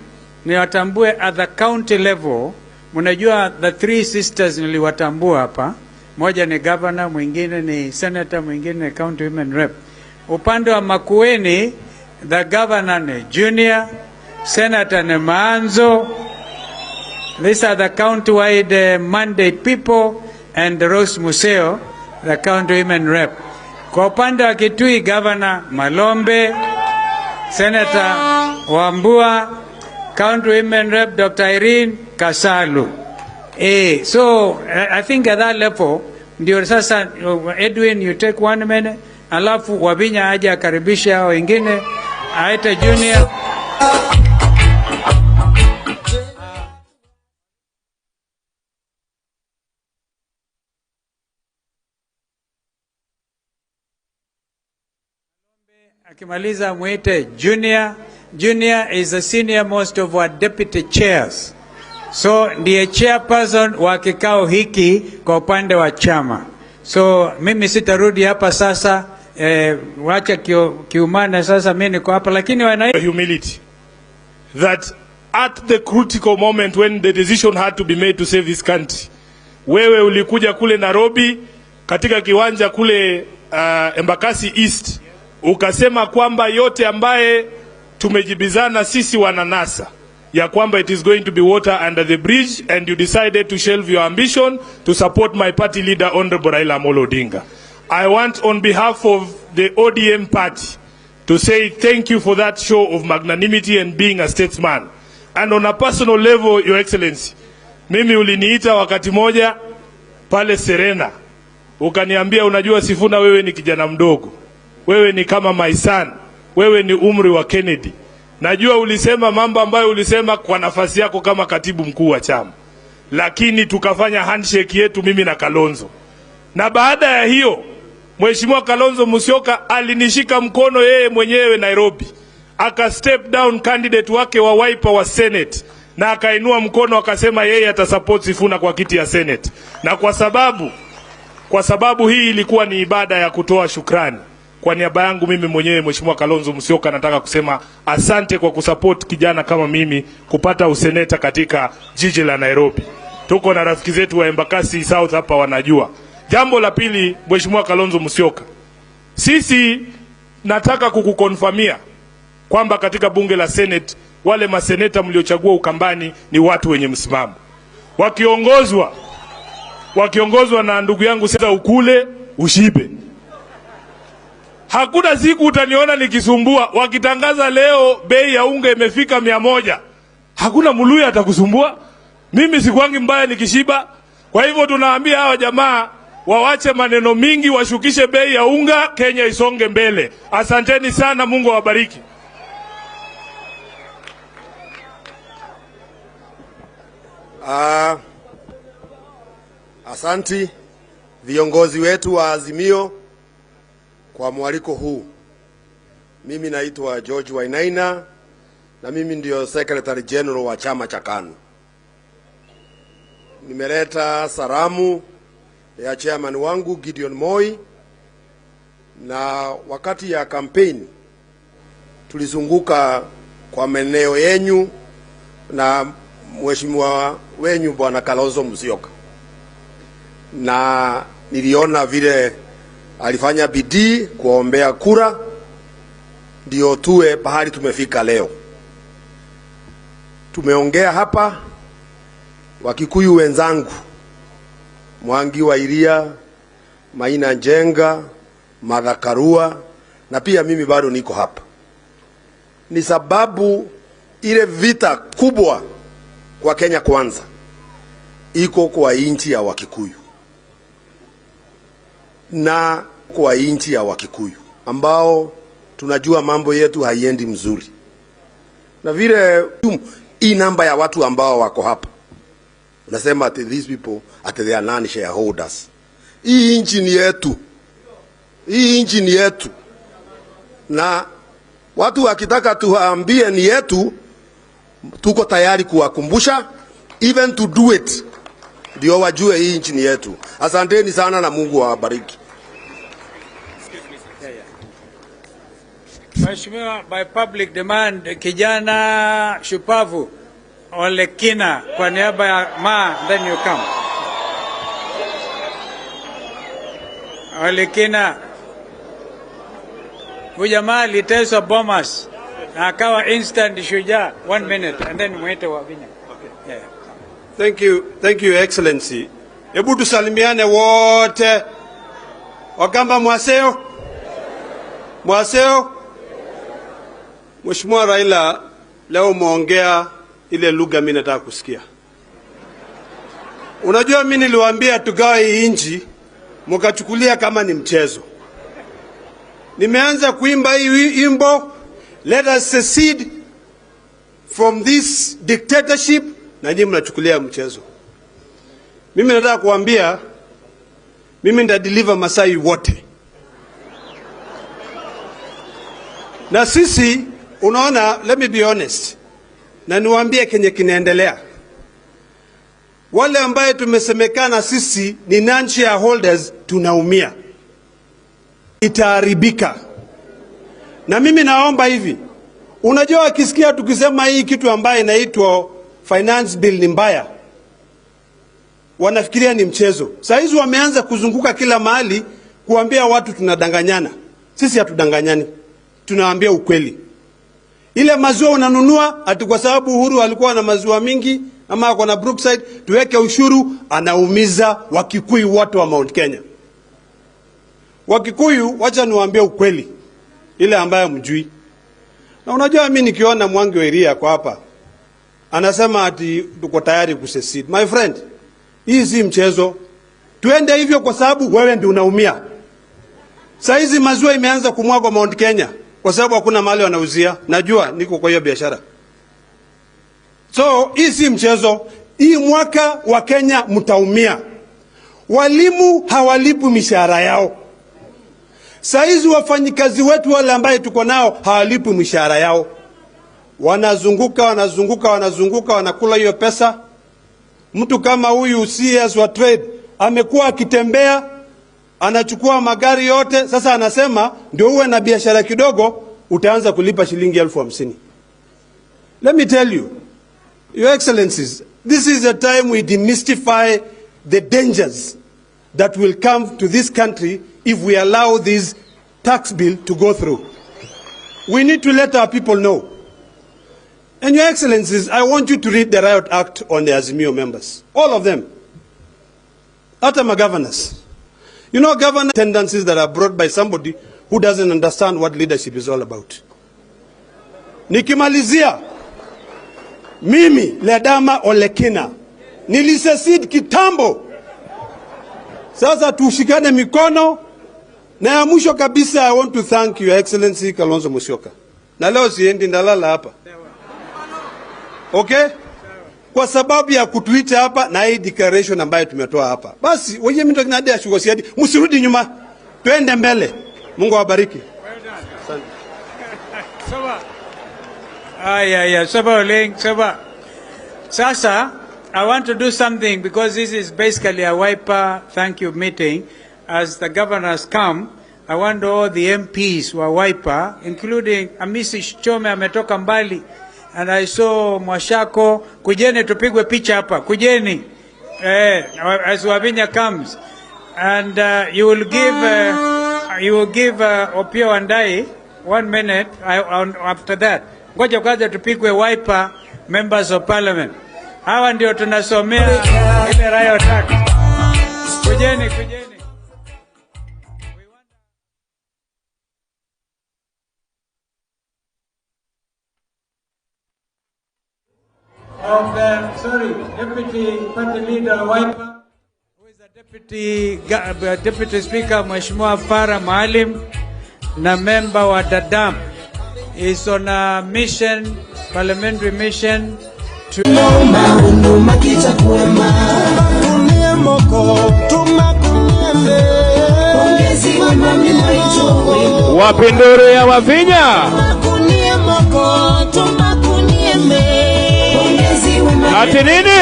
niwatambue at the county level. Mnajua the three sisters niliwatambua hapa. Moja ni governor, mwingine ni senator, mwingine ni county women rep. Upande wa Makueni, the governor ni Junior, senator ni Maanzo. These are the county-wide mandate people, and Rose Museo, the county women rep. Kwa upande wa Kitui, governor Malombe, senator Wambua, county women rep Dr. Irene Kasalu. So I think at that level, ndio sasa Edwin, you take 1 minute, alafu Wabinya aje akaribisha hao wengine, aite Junior. Akimaliza muite Junior. Junior is the senior most of our deputy chairs. So ndiye chairperson wa kikao hiki kwa upande wa chama. So mimi sitarudi hapa sasa, wacha kiumana sasa, mimi niko hapa, lakini humility that at the critical moment when the decision had to be made to save this country, wewe ulikuja kule Nairobi katika kiwanja kule Embakasi East, ukasema kwamba yote ambaye tumejibizana sisi wananasa ya kwamba it is going to be water under the bridge, and you decided to shelve your ambition to support my party leader Honorable Raila Amolo Odinga. I want on behalf of the ODM party to say thank you for that show of magnanimity and being a statesman. And on a personal level, Your Excellency, mimi uliniita wakati moja pale Serena, ukaniambia unajua Sifuna, wewe ni kijana mdogo, wewe ni kama my son, wewe ni umri wa Kennedy. Najua ulisema mambo ambayo ulisema kwa nafasi yako kama katibu mkuu wa chama, lakini tukafanya handshake yetu mimi na Kalonzo. Na baada ya hiyo, Mheshimiwa Kalonzo Musyoka alinishika mkono yeye mwenyewe Nairobi, aka step down candidate wake wa Wiper wa Senate, na akainua mkono akasema yeye atasupport Sifuna kwa kiti ya Senate. Na kwa sababu hii ilikuwa ni ibada ya kutoa shukrani. Kwa niaba yangu mimi mwenyewe Mheshimiwa Kalonzo Musyoka nataka kusema asante kwa kusupport kijana kama mimi kupata useneta katika jiji la Nairobi. Tuko na rafiki zetu wa Embakasi South hapa wanajua. Jambo la pili, Mheshimiwa Kalonzo Musyoka, sisi nataka kukukonfirmia kwamba katika bunge la Senate wale maseneta mliochagua Ukambani ni watu wenye msimamo, wakiongozwa na ndugu yangu sasa ukule ushibe. Hakuna siku utaniona nikisumbua. Wakitangaza leo bei ya unga imefika 100, hakuna Muluya atakusumbua. Mimi sikwangi mbaya nikishiba. Kwa hivyo tunaambia hawa jamaa wawache maneno mingi, washukishe bei ya unga, Kenya isonge mbele. Asanteni sana, Mungu awabariki. Asanti viongozi wetu wa Azimio kwa mwaliko huu. Mimi naitwa George Wainaina na mimi ndio Secretary General wa chama cha KANU. Nimeleta salamu ya chairman wangu Gideon Moi, na wakati ya campaign tulizunguka kwa maeneo yenyu na mheshimiwa wenyu Bwana Kalonzo Musyoka, na niliona vile alifanya bidii kuombea kura ndio tuwe pahali tumefika leo. Tumeongea hapa, Wakikuyu wenzangu Mwangi wa Iria, Maina Njenga, Madhakarua, na pia mimi bado niko hapa. Ni sababu ile vita kubwa kwa Kenya kwanza iko kwa inchi ya Wakikuyu. na kwa inchi ya Wakikuyu ambao tunajua mambo yetu haiendi mzuri, na vile hii namba ya watu ambao wako hapa unasema ati these people ati they are non shareholders. Hii inchi ni yetu, hii inchi ni yetu, na watu wakitaka tuwaambie ni yetu, tuko tayari kuwakumbusha, even to do it, ndio wajue hii nchi ni yetu. Asanteni sana na Mungu awabariki. Mheshimiwa, by public demand, kijana shupavu Olekina kwa niaba ya then you come. Olekina, huyu jamaa aliteswa Bomas na akawa instant shujaa. 1 minute and then mwete wa Vinya. Okay. Yeah. Thank you Excellency. Hebu tusalimiane wote. Wakamba mwaseo. Mwaseo. Mheshimiwa Raila, leo umeongea ile lugha mimi nataka kusikia. Unajua mimi niliwaambia tugawe hii nchi, mkachukulia kama ni mchezo. Nimeanza kuimba hii wimbo, let us secede from this dictatorship, na nyinyi mnachukulia mchezo. Mimi nataka kuambia, mimi nitadeliver Masai wote. Na sisi, unaona, let me be honest, na niwaambie kenye kinaendelea. Wale ambaye tumesemekana sisi ni non-shareholders tunaumia. Itaharibika. Na mimi naomba hivi, unajua wakisikia tukisema hii kitu ambaye inaitwa finance bill ni mbaya, wanafikiria ni mchezo. Saa hizi wameanza kuzunguka kila mahali kuambia watu tunadanganyana. Sisi hatudanganyani, tunawaambia ukweli. Ile maziwa unanunua ati kwa sababu Uhuru alikuwa na maziwa mingi ama ako na Brookside, tuweke ushuru, anaumiza Wakikuyu wote wa Mount Kenya. Wakikuyu, wacha niwaambie ukweli, ile ambayo mjui. Na unajua mimi nikiona Mwangi wa Iria kwa hapa, anasema ati tuko tayari kusecede. My friend, hii si mchezo. Tuende hivyo kwa sababu wewe ndio unaumia. Saa hizi maziwa imeanza kumwagwa Mount Kenya kwa sababu hakuna mahali wanauzia. Najua niko kwa hiyo biashara. So hii si mchezo. Hii mwaka wa Kenya mtaumia. Walimu hawalipi mishahara yao. Saizi wafanyikazi wetu wale ambaye tuko nao hawalipi mishahara yao. Wanazunguka wanakula hiyo pesa. Mtu kama huyu CS wa trade amekuwa akitembea, anachukua magari yote, sasa anasema ndio uwe na biashara kidogo utaanza kulipa shilingi 50,000. Let me tell you, Your Excellencies, this is a time we demystify the dangers that will come to this country if we allow this tax bill to go through. We need to let our people know. And Your Excellencies, I want you to read the Riot Act on the Azimio members. All of them. Hata governors. You know, governor tendencies that are brought by somebody who doesn't understand what leadership is all about. Nikimalizia, mimi Ledama Olekina nilisecede kitambo. Sasa tushikane mikono. Na ya mwisho kabisa, I want to thank Your Excellency Kalonzo Musyoka. Na leo siendi ndalala hapa. Okay? Kwa sababu ya kutuita hapa na hii declaration ambayo tumetoa hapa. Basi, wewe mimi ndo kinadia shugo siadi, msirudi nyuma. Twende mbele. Mungu awabariki. Sawa. Sawa Oleng, sawa. Sasa, I want to do something because this is basically a Wiper thank you meeting. As the governors come, I want all the MPs who are Wiper, including Amisi Chome ametoka mbali, and I saw Mwashako. Kujeni tupigwe picha hapa. Kujeni. As Wavinya comes, and you will give Opio Wandai 1 minute. After that, ngoja kwanza tupigwe Wiper members of parliament. Hawa ndio tunasomea ile Riot Act. Kujeni. And sorry, Deputy Party Leader Wiper, who is the Deputy Speaker Mheshimiwa Farah Maalim na member wa Dadam is on a mission, parliamentary mission to Wapinduru ya Wavinya. Ati nini?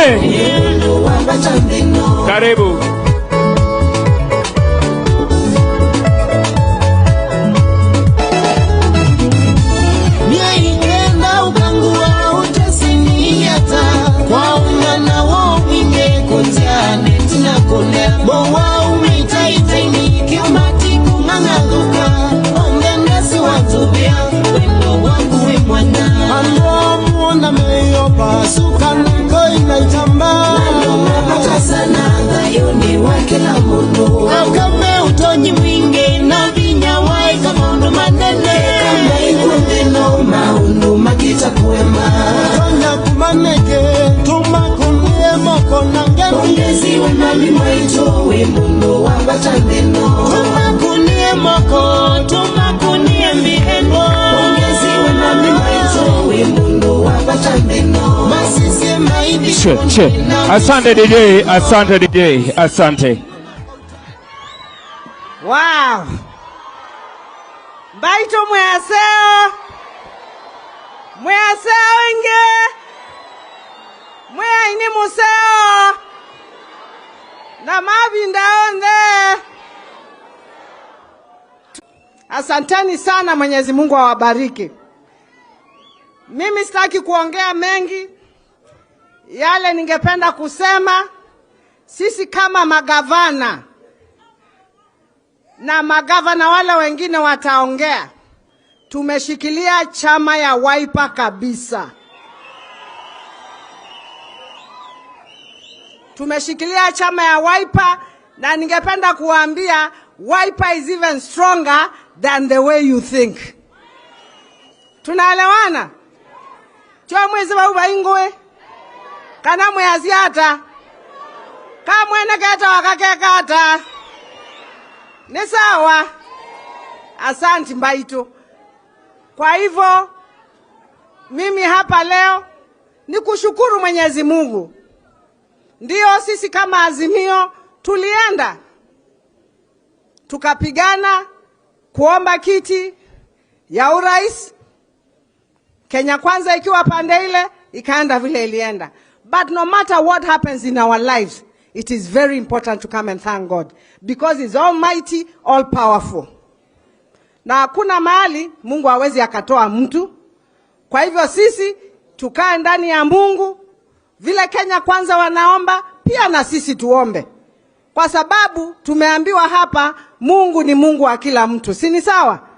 Karibu. Asante DJ, asante DJ, asante. Wow. Baito mwaseo. Mwaseo inge. Mwea ini museo. Na mavinda onde. Asanteni sana, Mwenyezi Mungu awabariki. Mimi sitaki kuongea mengi. Yale ningependa kusema, sisi kama magavana na magavana wale wengine wataongea, tumeshikilia chama ya Wiper kabisa. Tumeshikilia chama ya Wiper, na ningependa kuambia Wiper is even stronger than the way you think. Tunaelewana? Chwa mwezi wa ubaingwe. Kana mweaziata. Kama mwene kata wakakekata. Ni sawa. Asante Mbaito. Kwa hivyo, mimi hapa leo ni kushukuru Mwenyezi Mungu. Ndio sisi kama Azimio tulienda. Tukapigana kuomba kiti ya urais. Kenya Kwanza ikiwa pande ile, ikaenda vile ilienda. But no matter what happens in our lives, it is very important to come and thank God. Because He's almighty, all powerful. Na hakuna mahali Mungu hawezi akatoa mtu. Kwa hivyo sisi tukae ndani ya Mungu. Vile Kenya Kwanza wanaomba, pia na sisi tuombe. Kwa sababu tumeambiwa hapa Mungu ni Mungu wa kila mtu. Si ni sawa?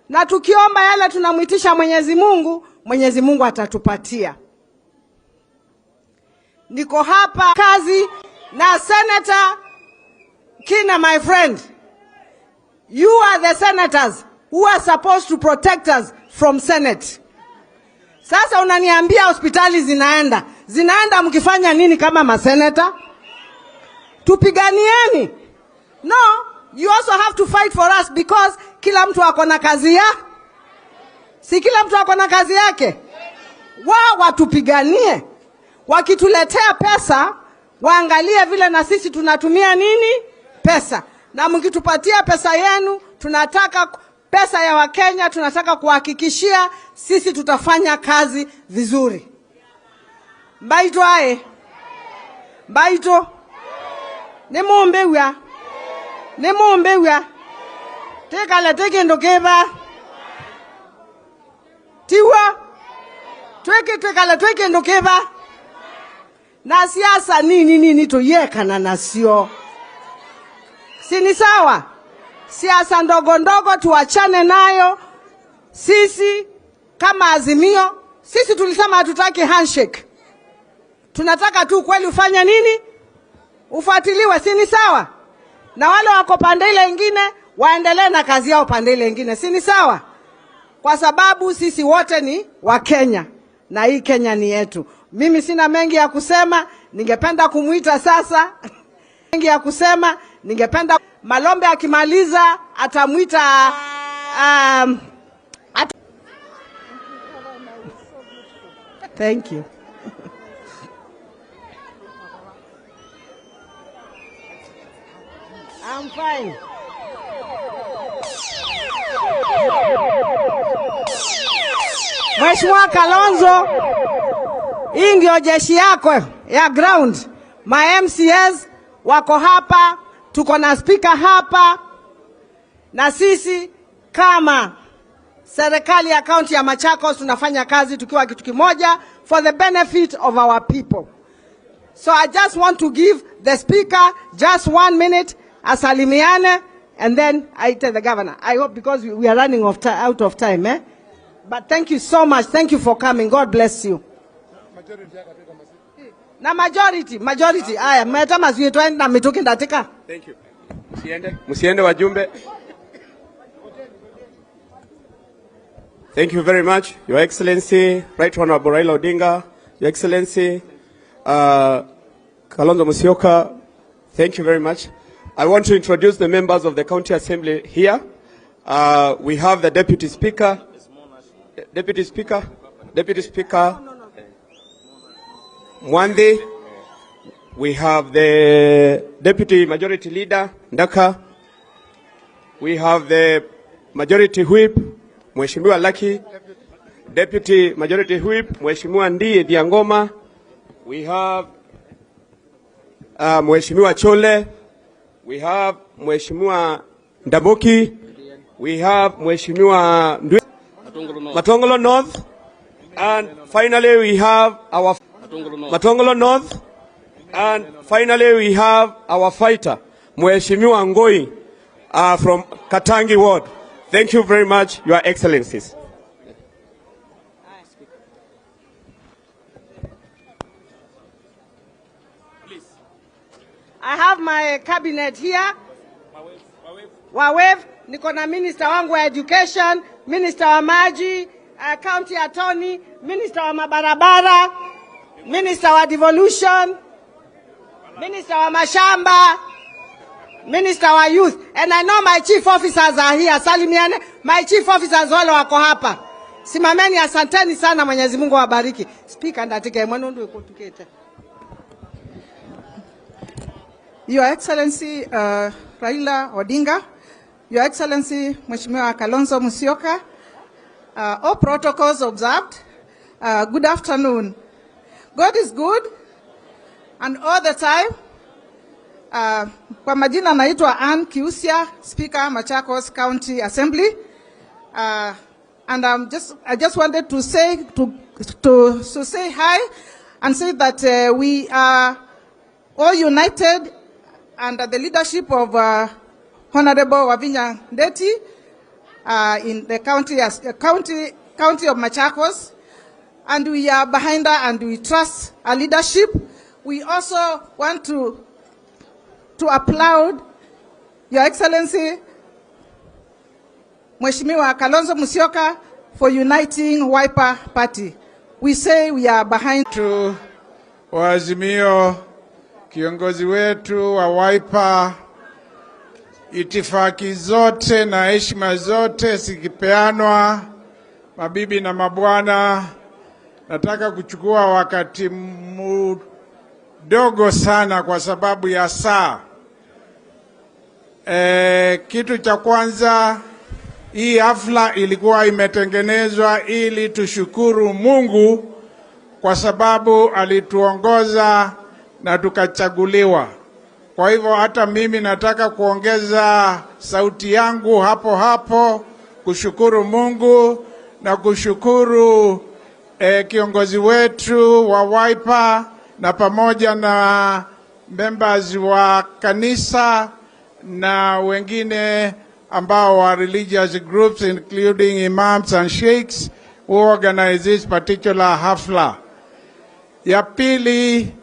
Na tukiomba yale tunamuitisha Mwenyezi Mungu, Mwenyezi Mungu atatupatia. Niko hapa kazi na Senator Kina, my friend. You are the senators who are supposed to protect us from Senate. Sasa unaniambia hospitali zinaenda. Zinaenda mkifanya nini kama maseneta? Tupiganieni. No, you also have to fight for us because kila mtu ako na kazi ya. Si kila mtu ako na kazi yake. Wao watupiganie. Wakituletea pesa, waangalie vile na sisi tunatumia nini? Pesa. Na mkitupatia pesa yenu, tunataka pesa ya Wakenya, tunataka kuhakikishia sisi tutafanya kazi vizuri. Mbaito ae. Mbaito. Nemuombewa. Nemuombewa. Tekala tekendo keba. Tiwa. Tekala tekendo keba. Na siasa nini toyeka na nasio. Sini sawa? Siasa ndogo ndogo tuachane nayo. Sisi kama Azimio, sisi tulisema hatutaki handshake. Tunataka tu kweli ufanye nini? Ufuatiliwe, sini sawa? Na wale wako pande ile nyingine waendelee na kazi yao pande ile nyingine, sini sawa? Kwa sababu sisi wote ni wa Kenya na hii Kenya ni yetu. Mimi sina mengi ya kusema, ningependa kumuita sasa mengi ya kusema. Ningependa Malombe akimaliza atamuita Thank you. I'm fine. Mheshimiwa Kalonzo, hii ndio jeshi yako ya ground. Ma MCS wako hapa, tuko na speaker hapa, na sisi kama serikali ya kaunti ya Machakos tunafanya kazi tukiwa kitu kimoja for the benefit of our people. So I just want to give the speaker just 1 minute asalimiane, and then I tell the governor. I hope, because we are running out of time. But thank you so much. Thank you for coming. God bless you. Na majority. Aya, mmetama zietwa na mitoke ndatika. Thank you. Musiende wajumbe. Thank you very much, Your Excellency, Right Honorable Raila Odinga, Your Excellency, Kalonzo Musyoka. Thank you very much. I want to introduce the members of the County Assembly here. We have the Deputy Speaker, Mwandi. We have the Deputy Majority Leader, Ndaka. We have the Majority Whip, Mheshimiwa Lucky. Deputy Majority Whip, Mheshimiwa Ndie Diangoma. We have Mheshimiwa Chole. We have Mheshimiwa Ndaboki. We have Mheshimiwa Matongolo North. And finally we have our Matongolo North. And finally we have our fighter, Mheshimiwa Ngoi, from Katangi Ward. Thank you very much, Your Excellencies. I have my cabinet here. Wawave, niko na minister wangu wa education, minister wa maji, county attorney, minister wa mabarabara, minister wa devolution, minister wa mashamba, minister wa youth, and I know my chief officers are here. Salimiane, my chief officers wale wako hapa. Simameni, asanteni sana, Mwenyezi Mungu awabariki. Speaker ndatika mwanundu ikutukete. Your Excellency Raila Odinga, Your Excellency Mheshimiwa Kalonzo Musyoka, all protocols observed. Good afternoon. God is good, and all the time. Kwa majina naitwa Ann Kiusia, Speaker Machakos County Assembly, and I just wanted to say to say hi and say that we are all united under the leadership of Honorable Wavinya Ndeti in the county of Machakos, and we are behind her and we trust her leadership. We also want to applaud Your Excellency Mheshimiwa Kalonzo Musyoka for uniting Wiper Party. We say we are behind to Azimio, kiongozi wetu wa Wiper, itifaki zote na heshima zote zikipeanwa, mabibi na mabwana, nataka kuchukua wakati mdogo sana kwa sababu ya saa. Kitu cha kwanza, hii hafla ilikuwa imetengenezwa ili tushukuru Mungu kwa sababu alituongoza na tukachaguliwa. Kwa hivyo hata mimi nataka kuongeza sauti yangu hapo kushukuru Mungu na kushukuru kiongozi wetu wa Wiper na pamoja na members wa kanisa na wengine ambao wa religious groups including imams and sheikhs who organize this particular hafla. Ya pili,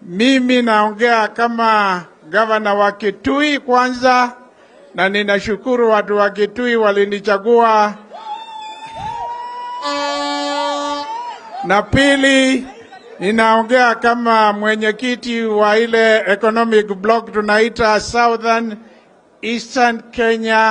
mimi naongea kama gavana wa Kitui kwanza, na ninashukuru watu wa Kitui walinichagua. Na pili, Ninaongea kama mwenyekiti wa ile economic block tunaita Southern Eastern Kenya